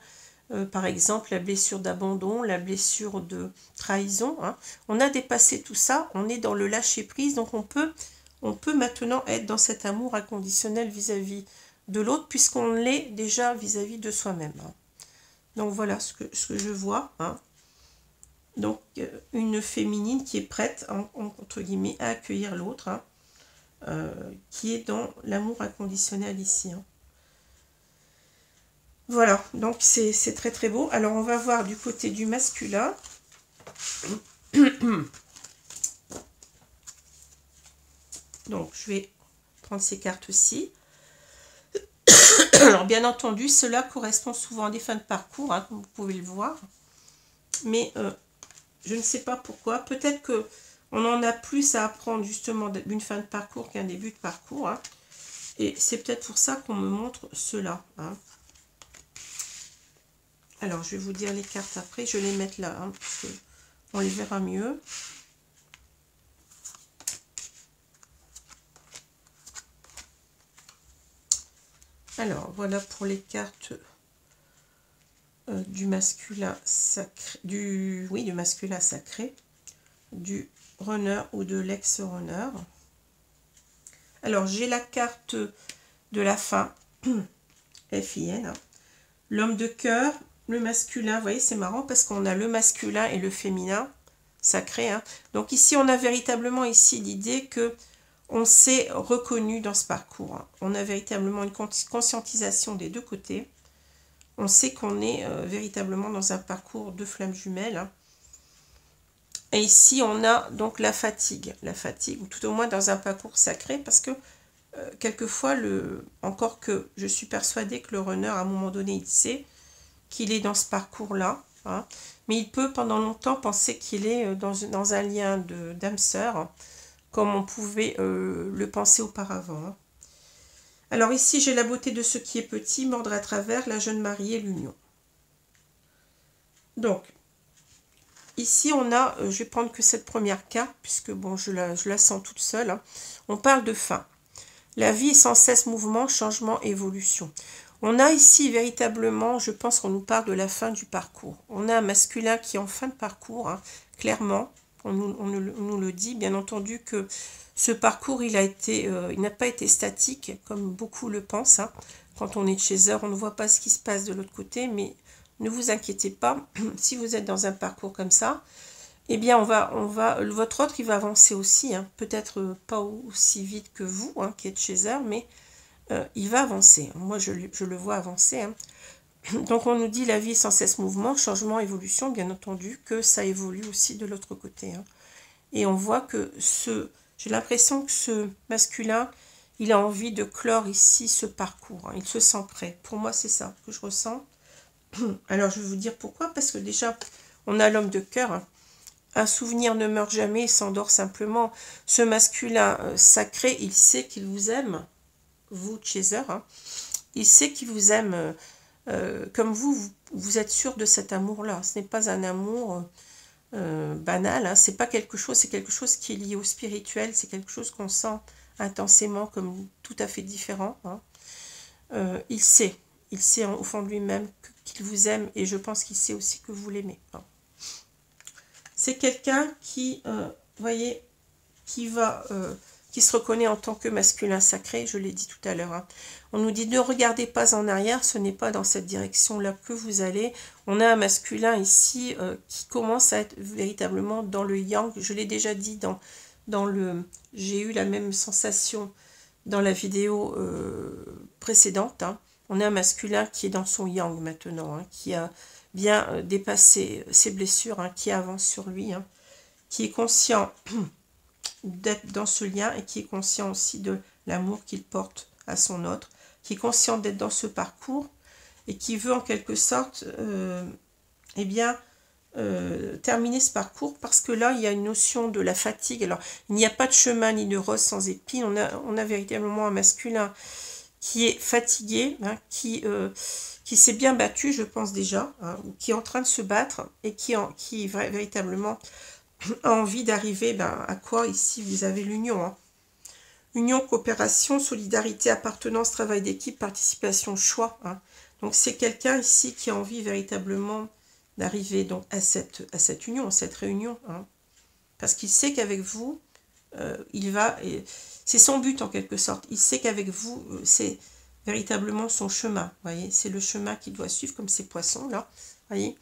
par exemple la blessure d'abandon, la blessure de trahison. Hein. On a dépassé tout ça, on est dans le lâcher-prise, donc on peut maintenant être dans cet amour inconditionnel vis-à-vis de l'autre, puisqu'on l'est déjà vis-à-vis de soi-même. Hein. Donc voilà ce que je vois. Hein. Donc une féminine qui est prête, entre guillemets, à accueillir l'autre, hein. Qui est dans l'amour inconditionnel ici. Hein. Voilà, donc c'est très très beau. Alors on va voir du côté du masculin. Donc je vais prendre ces cartes-ci. Alors bien entendu, cela correspond souvent à des fins de parcours, hein, comme vous pouvez le voir. Mais je ne sais pas pourquoi. Peut-être que on en a plus à apprendre justement d'une fin de parcours qu'un début de parcours. Hein. Et c'est peut-être pour ça qu'on me montre cela. Hein. Alors, je vais vous dire les cartes après. Je vais les mettre là, hein, parce qu'on les verra mieux. Alors, voilà pour les cartes du masculin sacré, du masculin sacré, du runner ou de l'ex-runner. Alors, j'ai la carte de la fin, FIN, hein. L'homme de cœur, le masculin, vous voyez, c'est marrant parce qu'on a le masculin et le féminin sacré. Hein. Donc ici, on a véritablement ici l'idée que on s'est reconnu dans ce parcours. Hein. On a véritablement une conscientisation des deux côtés. On sait qu'on est véritablement dans un parcours de flammes jumelles. Hein. Et ici, on a donc la fatigue, ou tout au moins dans un parcours sacré, parce que quelquefois, encore que je suis persuadée que le runner, à un moment donné, il sait qu'il est dans ce parcours-là, hein, mais il peut pendant longtemps penser qu'il est dans un lien d'âme sœur, comme on pouvait le penser auparavant. Hein. Alors ici, j'ai la beauté de ce qui est petit, mordre à travers, la jeune mariée, l'union. Donc, ici, on a, je vais prendre que cette première carte, puisque bon, je la sens toute seule. Hein. On parle de fin. La vie est sans cesse mouvement, changement, évolution. On a ici véritablement, je pense qu'on nous parle de la fin du parcours. On a un masculin qui est en fin de parcours, hein, clairement. On nous le dit, bien entendu, que ce parcours, il n'a pas été statique, comme beaucoup le pensent. Hein. Quand on est chez eux, on ne voit pas ce qui se passe de l'autre côté, mais ne vous inquiétez pas, si vous êtes dans un parcours comme ça, eh bien, votre autre, il va avancer aussi, hein. Peut-être pas aussi vite que vous, hein, qui êtes chez eux, mais il va avancer. Moi, je le vois avancer. Hein. Donc, on nous dit la vie est sans cesse mouvement, changement, évolution, bien entendu, que ça évolue aussi de l'autre côté. Hein. Et on voit que j'ai l'impression que ce masculin, il a envie de clore ici ce parcours. Hein. Il se sent prêt. Pour moi, c'est ça que je ressens. Alors, je vais vous dire pourquoi. Parce que déjà, on a l'homme de cœur. Hein. Un souvenir ne meurt jamais, il s'endort simplement. Ce masculin sacré, il sait qu'il vous aime, vous, Chaser. Hein. Il sait qu'il vous aime comme vous êtes sûr de cet amour-là. Ce n'est pas un amour banal, hein. C'est pas quelque chose, c'est quelque chose qui est lié au spirituel, c'est quelque chose qu'on sent intensément comme tout à fait différent. Hein. Il sait au fond de lui-même qu'il vous aime et je pense qu'il sait aussi que vous l'aimez. Hein. C'est quelqu'un qui, voyez, qui se reconnaît en tant que masculin sacré, je l'ai dit tout à l'heure. Hein. On nous dit ne regardez pas en arrière, ce n'est pas dans cette direction-là que vous allez. On a un masculin ici qui commence à être véritablement dans le yang. Je l'ai déjà dit j'ai eu la même sensation dans la vidéo précédente. Hein. On a un masculin qui est dans son yang maintenant, hein, qui a bien dépassé ses blessures, hein, qui avance sur lui, hein, qui est conscient d'être dans ce lien et qui est conscient aussi de l'amour qu'il porte à son autre, qui est conscient d'être dans ce parcours et qui veut en quelque sorte terminer ce parcours parce que là, il y a une notion de la fatigue. Alors, il n'y a pas de chemin ni de rose sans épines. On a véritablement un masculin qui est fatigué, hein, qui s'est bien battu, je pense déjà, hein, qui est en train de se battre et qui véritablement a envie d'arriver à quoi ici vous avez l'union. Hein. Union, coopération, solidarité, appartenance, travail d'équipe, participation, choix. Hein. Donc c'est quelqu'un ici qui a envie véritablement d'arriver donc à cette union, à cette réunion. Hein. Parce qu'il sait qu'avec vous, c'est son but en quelque sorte. Il sait qu'avec vous, c'est véritablement son chemin. Voyez, c'est le chemin qu'il doit suivre comme ces poissons là. Voyez.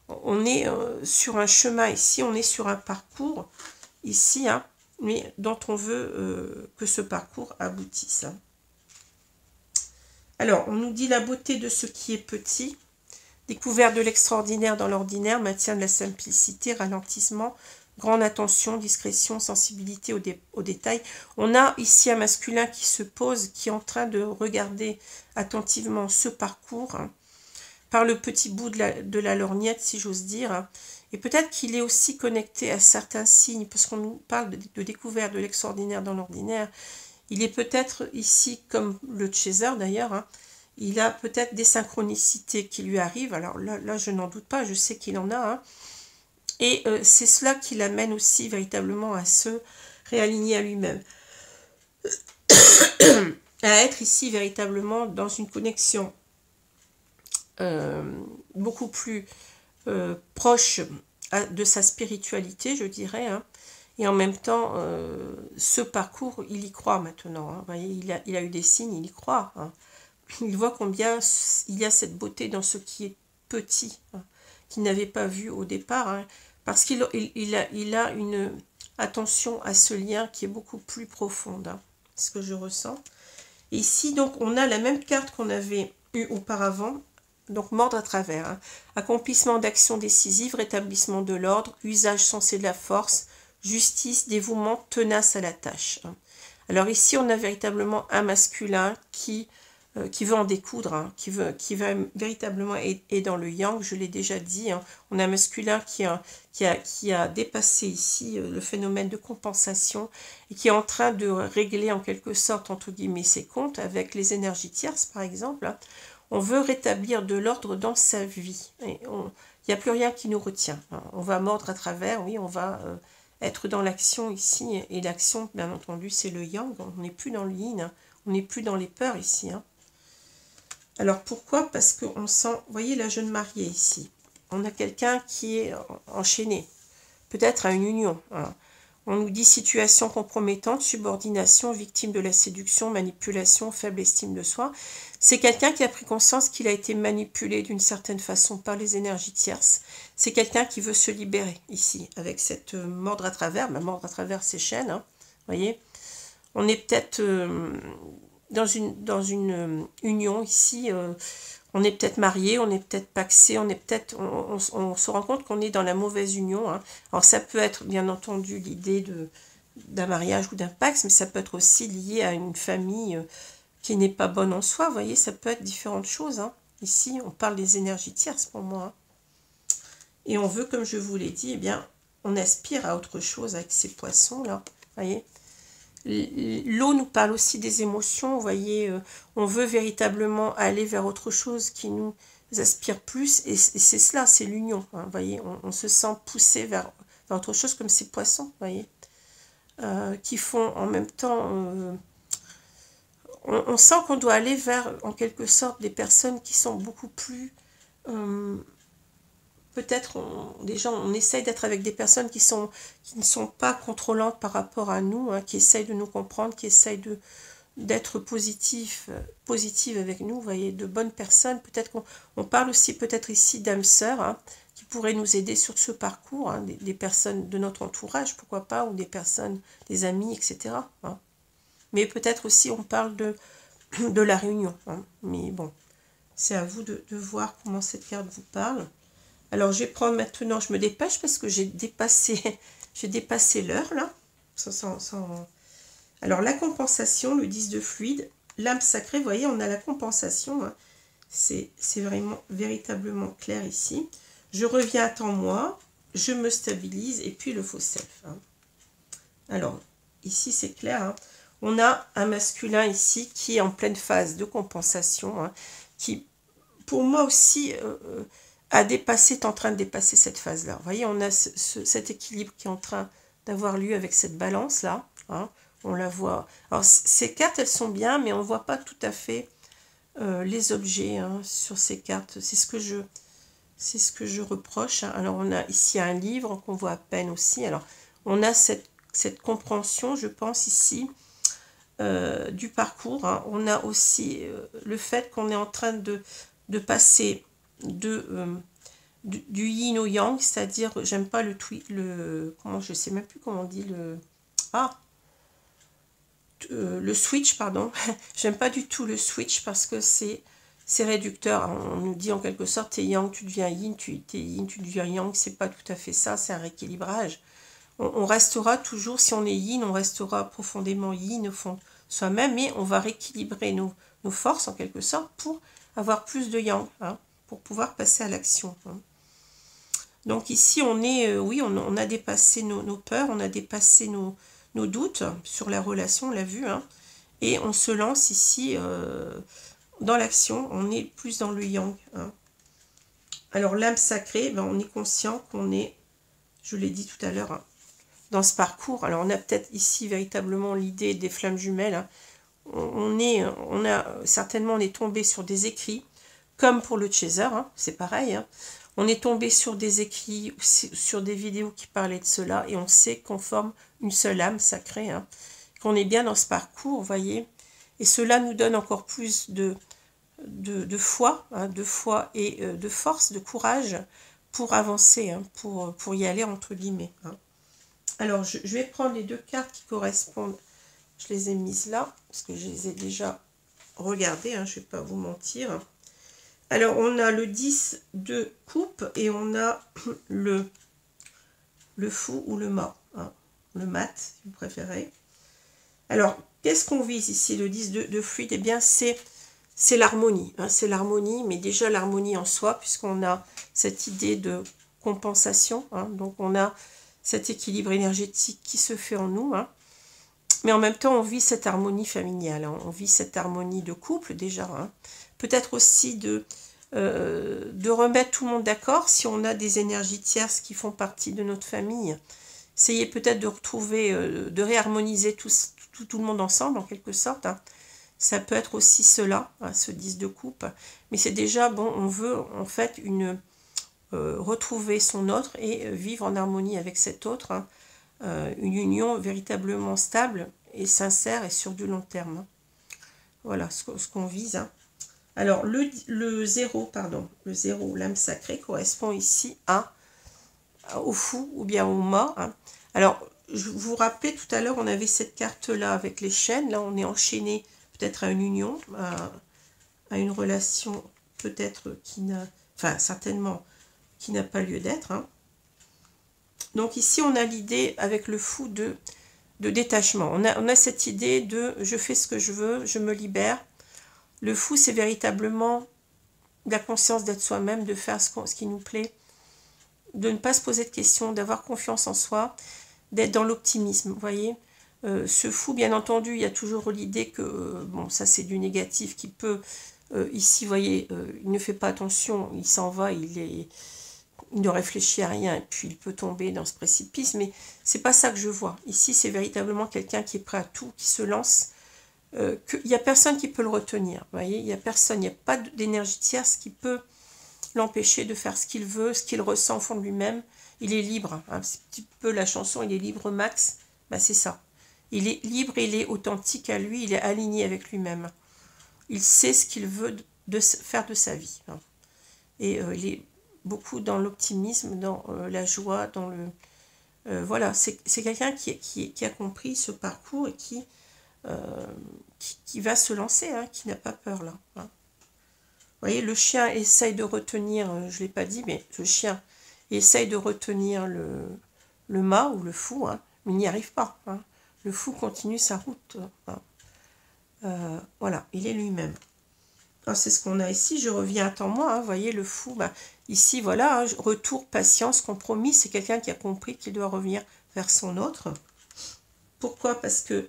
On est sur un chemin ici, on est sur un parcours ici, hein, mais dont on veut que ce parcours aboutisse. Hein. Alors, on nous dit la beauté de ce qui est petit, découverte de l'extraordinaire dans l'ordinaire, maintien de la simplicité, ralentissement, grande attention, discrétion, sensibilité aux détails. On a ici un masculin qui se pose, qui est en train de regarder attentivement ce parcours, hein, par le petit bout de la lorgnette, si j'ose dire. Hein. Et peut-être qu'il est aussi connecté à certains signes, parce qu'on nous parle de découverte de l'extraordinaire dans l'ordinaire. Il est peut-être ici, comme le chaser d'ailleurs, hein, il a peut-être des synchronicités qui lui arrivent. Alors là je n'en doute pas, je sais qu'il en a. Hein. Et c'est cela qui l'amène aussi véritablement à se réaligner à lui-même. À être ici véritablement dans une connexion beaucoup plus proche de sa spiritualité, je dirais. Hein. Et en même temps, ce parcours, il y croit maintenant. Hein. Vous voyez, il a eu des signes, il y croit. Hein. Il voit combien il y a cette beauté dans ce qui est petit, hein, qu'il n'avait pas vu au départ. Hein, parce qu'il a une attention à ce lien qui est beaucoup plus profonde. Hein, ce que je ressens. Et ici, donc, on a la même carte qu'on avait eue auparavant. Donc, mordre à travers. Hein. Accomplissement d'actions décisives, rétablissement de l'ordre, usage sensé de la force, justice, dévouement, tenace à la tâche. Hein. Alors ici, on a véritablement un masculin qui veut en découdre, hein, qui va véritablement être dans le yang, je l'ai déjà dit. Hein. On a un masculin qui a dépassé ici le phénomène de compensation et qui est en train de régler en quelque sorte, entre guillemets, ses comptes avec les énergies tierces, par exemple. Hein. On veut rétablir de l'ordre dans sa vie. Il n'y a plus rien qui nous retient. Hein. On va mordre à travers, oui, on va être dans l'action ici. Et l'action, bien entendu, c'est le yang. On n'est plus dans le yin, hein. On n'est plus dans les peurs ici. Hein. Alors pourquoi? Parce qu'on sent, vous voyez la jeune mariée ici. On a quelqu'un qui est enchaîné, peut-être à une union. Hein. On nous dit situation compromettante, subordination, victime de la séduction, manipulation, faible estime de soi. C'est quelqu'un qui a pris conscience qu'il a été manipulé d'une certaine façon par les énergies tierces. C'est quelqu'un qui veut se libérer ici, avec cette mordre à travers. Ben, mordre à travers ses chaînes, hein, voyez. On est peut-être dans une union ici. On est peut-être marié, on est peut-être paxé, on se rend compte qu'on est dans la mauvaise union. Hein. Alors ça peut être bien entendu l'idée d'un mariage ou d'un pax, mais ça peut être aussi lié à une famille qui n'est pas bonne en soi. Vous voyez, ça peut être différentes choses. Hein. Ici, on parle des énergies tierces pour moi. Hein. Et on veut, comme je vous l'ai dit, eh bien, on aspire à autre chose avec ces poissons-là. Vous voyez, l'eau nous parle aussi des émotions, vous voyez, on veut véritablement aller vers autre chose qui nous aspire plus, et c'est cela, c'est l'union, hein, vous voyez, on se sent poussé vers autre chose comme ces poissons, vous voyez, qui font en même temps, on sent qu'on doit aller vers, en quelque sorte, des personnes qui sont beaucoup plus... peut-être, déjà, on essaye d'être avec des personnes qui ne sont pas contrôlantes par rapport à nous, hein, qui essayent de nous comprendre, qui essayent d'être positive avec nous, vous voyez, de bonnes personnes. Peut-être qu'on parle aussi peut-être ici d'âmes sœurs, hein, qui pourraient nous aider sur ce parcours, hein, des personnes de notre entourage, pourquoi pas, ou des personnes, des amis, etc. Hein. Mais peut-être aussi on parle de la réunion. Hein. Mais bon, c'est à vous de voir comment cette carte vous parle. Alors, je vais prendre maintenant, je me dépêche parce que j'ai dépassé l'heure, là. Alors, la compensation, le 10 de fluide, l'âme sacrée, vous voyez, on a la compensation. Hein. C'est vraiment, véritablement clair ici. Je reviens à temps moi, je me stabilise, et puis le faux self. Hein. Alors, ici, c'est clair. Hein. On a un masculin ici qui est en pleine phase de compensation, hein, qui, pour moi aussi... est en train de dépasser cette phase-là. Vous voyez, on a cet équilibre qui est en train d'avoir lieu avec cette balance-là. Hein, on la voit. Alors, ces cartes, elles sont bien, mais on ne voit pas tout à fait les objets hein, sur ces cartes. C'est ce que je reproche. Hein. Alors, on a ici un livre qu'on voit à peine aussi. Alors, on a cette compréhension, je pense, ici, du parcours. Hein. On a aussi le fait qu'on est en train de passer du yin au yang, c'est-à-dire, j'aime pas comment, je sais même plus comment on dit le switch, pardon. J'aime pas du tout le switch parce que c'est réducteur. On nous dit en quelque sorte, t'es yang, tu deviens yin, t'es yin, tu deviens yang. C'est pas tout à fait ça, c'est un rééquilibrage. On restera toujours, si on est yin, on restera profondément yin au fond de soi-même, mais on va rééquilibrer nos forces en quelque sorte pour avoir plus de yang, hein, pour pouvoir passer à l'action. Hein. Donc ici, on est, oui, on a dépassé nos peurs, on a dépassé nos doutes sur la relation, on l'a vu, hein, et on se lance ici dans l'action, on est plus dans le yang. Hein. Alors l'âme sacrée, ben, on est conscient qu'on est, je l'ai dit tout à l'heure, hein, dans ce parcours. Alors on a peut-être ici véritablement l'idée des flammes jumelles. Hein. On est tombé sur des écrits, comme pour le chaser, hein, c'est pareil. Hein. On est tombé sur des écrits, sur des vidéos qui parlaient de cela, et on sait qu'on forme une seule âme sacrée, hein, qu'on est bien dans ce parcours, vous voyez. Et cela nous donne encore plus de foi, hein, de foi et de force, de courage pour avancer, hein, pour y aller entre guillemets. Hein. Alors, je vais prendre les deux cartes qui correspondent. Je les ai mises là, parce que je les ai déjà regardées, hein, je ne vais pas vous mentir. Alors, on a le 10 de coupe et on a le fou ou le mât. Hein, le mat, si vous préférez. Alors, qu'est-ce qu'on vise ici, le 10 de fluide? Eh bien, c'est l'harmonie. Hein, c'est l'harmonie, mais déjà l'harmonie en soi, puisqu'on a cette idée de compensation. Hein, donc, on a cet équilibre énergétique qui se fait en nous. Hein. Mais en même temps, on vit cette harmonie familiale. Hein. On vit cette harmonie de couple déjà. Hein. Peut-être aussi de remettre tout le monde d'accord si on a des énergies tierces qui font partie de notre famille. Essayez peut-être de retrouver, de réharmoniser tout le monde ensemble en quelque sorte. Hein. Ça peut être aussi cela, hein, ce 10 de coupe. Mais c'est déjà, bon, on veut en fait retrouver son autre et vivre en harmonie avec cet autre. Hein. Une union véritablement stable et sincère et sur du long terme. Hein. Voilà ce qu'on vise. Hein. Alors, le 0, l'âme sacrée, correspond ici au fou ou bien au mât. Hein. Alors, je vous rappelais tout à l'heure, on avait cette carte-là avec les chaînes. Là, on est enchaîné peut-être à une union, à une relation peut-être certainement qui n'a pas lieu d'être. Hein. Donc ici, on a l'idée avec le fou de détachement. On a cette idée de je fais ce que je veux, je me libère. Le fou, c'est véritablement la conscience d'être soi-même, de faire ce qui nous plaît, de ne pas se poser de questions, d'avoir confiance en soi, d'être dans l'optimisme, vous voyez. Ce fou, bien entendu, il y a toujours l'idée que, bon, ça c'est du négatif qui peut, ici, vous voyez, il ne fait pas attention, il s'en va, il ne réfléchit à rien, et puis il peut tomber dans ce précipice, mais c'est pas ça que je vois. Ici, c'est véritablement quelqu'un qui est prêt à tout, qui se lance, il n'y a personne qui peut le retenir, vous voyez, il n'y a personne, il n'y a pas d'énergie tierce qui peut l'empêcher de faire ce qu'il veut, ce qu'il ressent au fond de lui-même. Il est libre, hein, c'est un petit peu la chanson, il est libre max, ben c'est ça. Il est libre, il est authentique à lui, il est aligné avec lui-même. Il sait ce qu'il veut faire de sa vie. Hein. Et il est beaucoup dans l'optimisme, dans la joie, dans le... voilà, c'est quelqu'un qui a compris ce parcours et qui va se lancer, hein, qui n'a pas peur là. Hein. Vous voyez, le chien essaye de retenir, je ne l'ai pas dit, mais le chien essaye de retenir le mât ou le fou, hein, mais il n'y arrive pas. Hein. Le fou continue sa route. Hein. Voilà, il est lui-même. C'est ce qu'on a ici, je reviens à temps moi, hein, vous voyez, le fou, bah, ici, voilà, hein, retour, patience, compromis, c'est quelqu'un qui a compris qu'il doit revenir vers son autre. Pourquoi? Parce que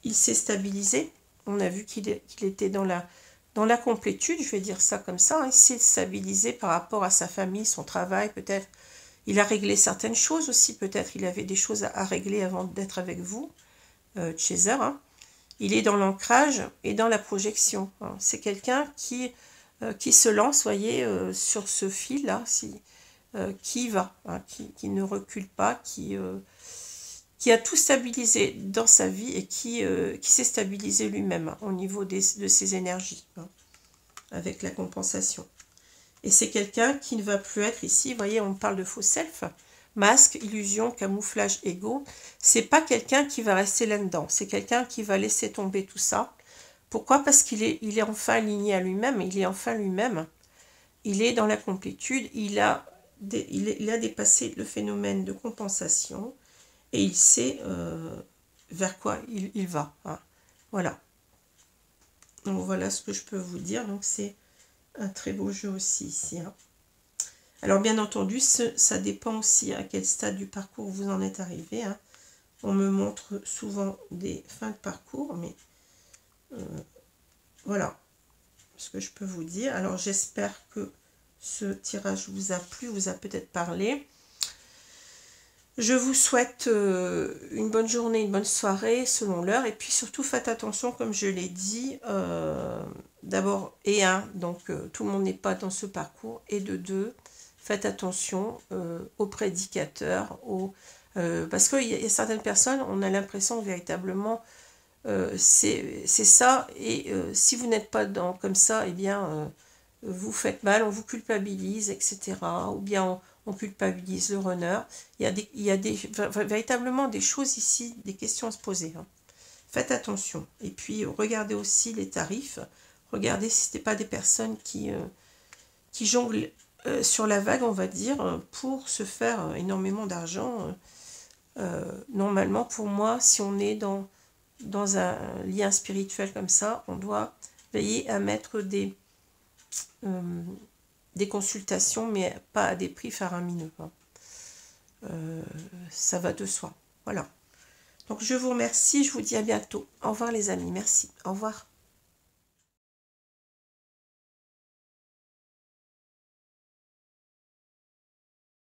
il s'est stabilisé, on a vu qu'il était dans la complétude, je vais dire ça comme ça, hein, il s'est stabilisé par rapport à sa famille, son travail, peut-être, il a réglé certaines choses aussi, peut-être, il avait des choses à régler avant d'être avec vous, Chaser, hein. Il est dans l'ancrage et dans la projection. Hein. C'est quelqu'un qui se lance, voyez, sur ce fil-là, qui va, hein, qui ne recule pas, qui a tout stabilisé dans sa vie et qui s'est stabilisé lui-même hein, au niveau de ses énergies, hein, avec la compensation. Et c'est quelqu'un qui ne va plus être ici, vous voyez, on parle de faux self, Masque, illusion, camouflage, ego. C'est pas quelqu'un qui va rester là-dedans. C'est quelqu'un qui va laisser tomber tout ça. Pourquoi? Parce qu'il est, il est enfin aligné à lui-même. Il est enfin lui-même. Il est dans la complétude. Il a dépassé le phénomène de compensation. Et il sait vers quoi il va. Hein. Voilà. Donc voilà ce que je peux vous dire. Donc c'est un très beau jeu aussi ici. Hein. Alors bien entendu, ça dépend aussi à quel stade du parcours vous en êtes arrivé. Hein. On me montre souvent des fins de parcours, mais voilà ce que je peux vous dire. Alors j'espère que ce tirage vous a plu, vous a peut-être parlé. Je vous souhaite une bonne journée, une bonne soirée selon l'heure. Et puis surtout faites attention, comme je l'ai dit, d'abord, donc tout le monde n'est pas dans ce parcours. Et de deux, faites attention aux prédicateurs, parce qu'il y a certaines personnes, on a l'impression véritablement, c'est ça. Et si vous n'êtes pas comme ça, eh bien, vous faites mal, on vous culpabilise, etc. Ou bien on culpabilise le runner. Il y a véritablement des choses ici, des questions à se poser. Hein. Faites attention. Et puis, regardez aussi les tarifs. Regardez si ce n'est pas des personnes qui jonglent sur la vague, on va dire, pour se faire énormément d'argent. Normalement, pour moi, si on est dans un lien spirituel comme ça, on doit veiller à mettre des consultations, mais pas à des prix faramineux. Hein. Ça va de soi. Voilà. Donc je vous remercie, je vous dis à bientôt. Au revoir les amis, merci. Au revoir.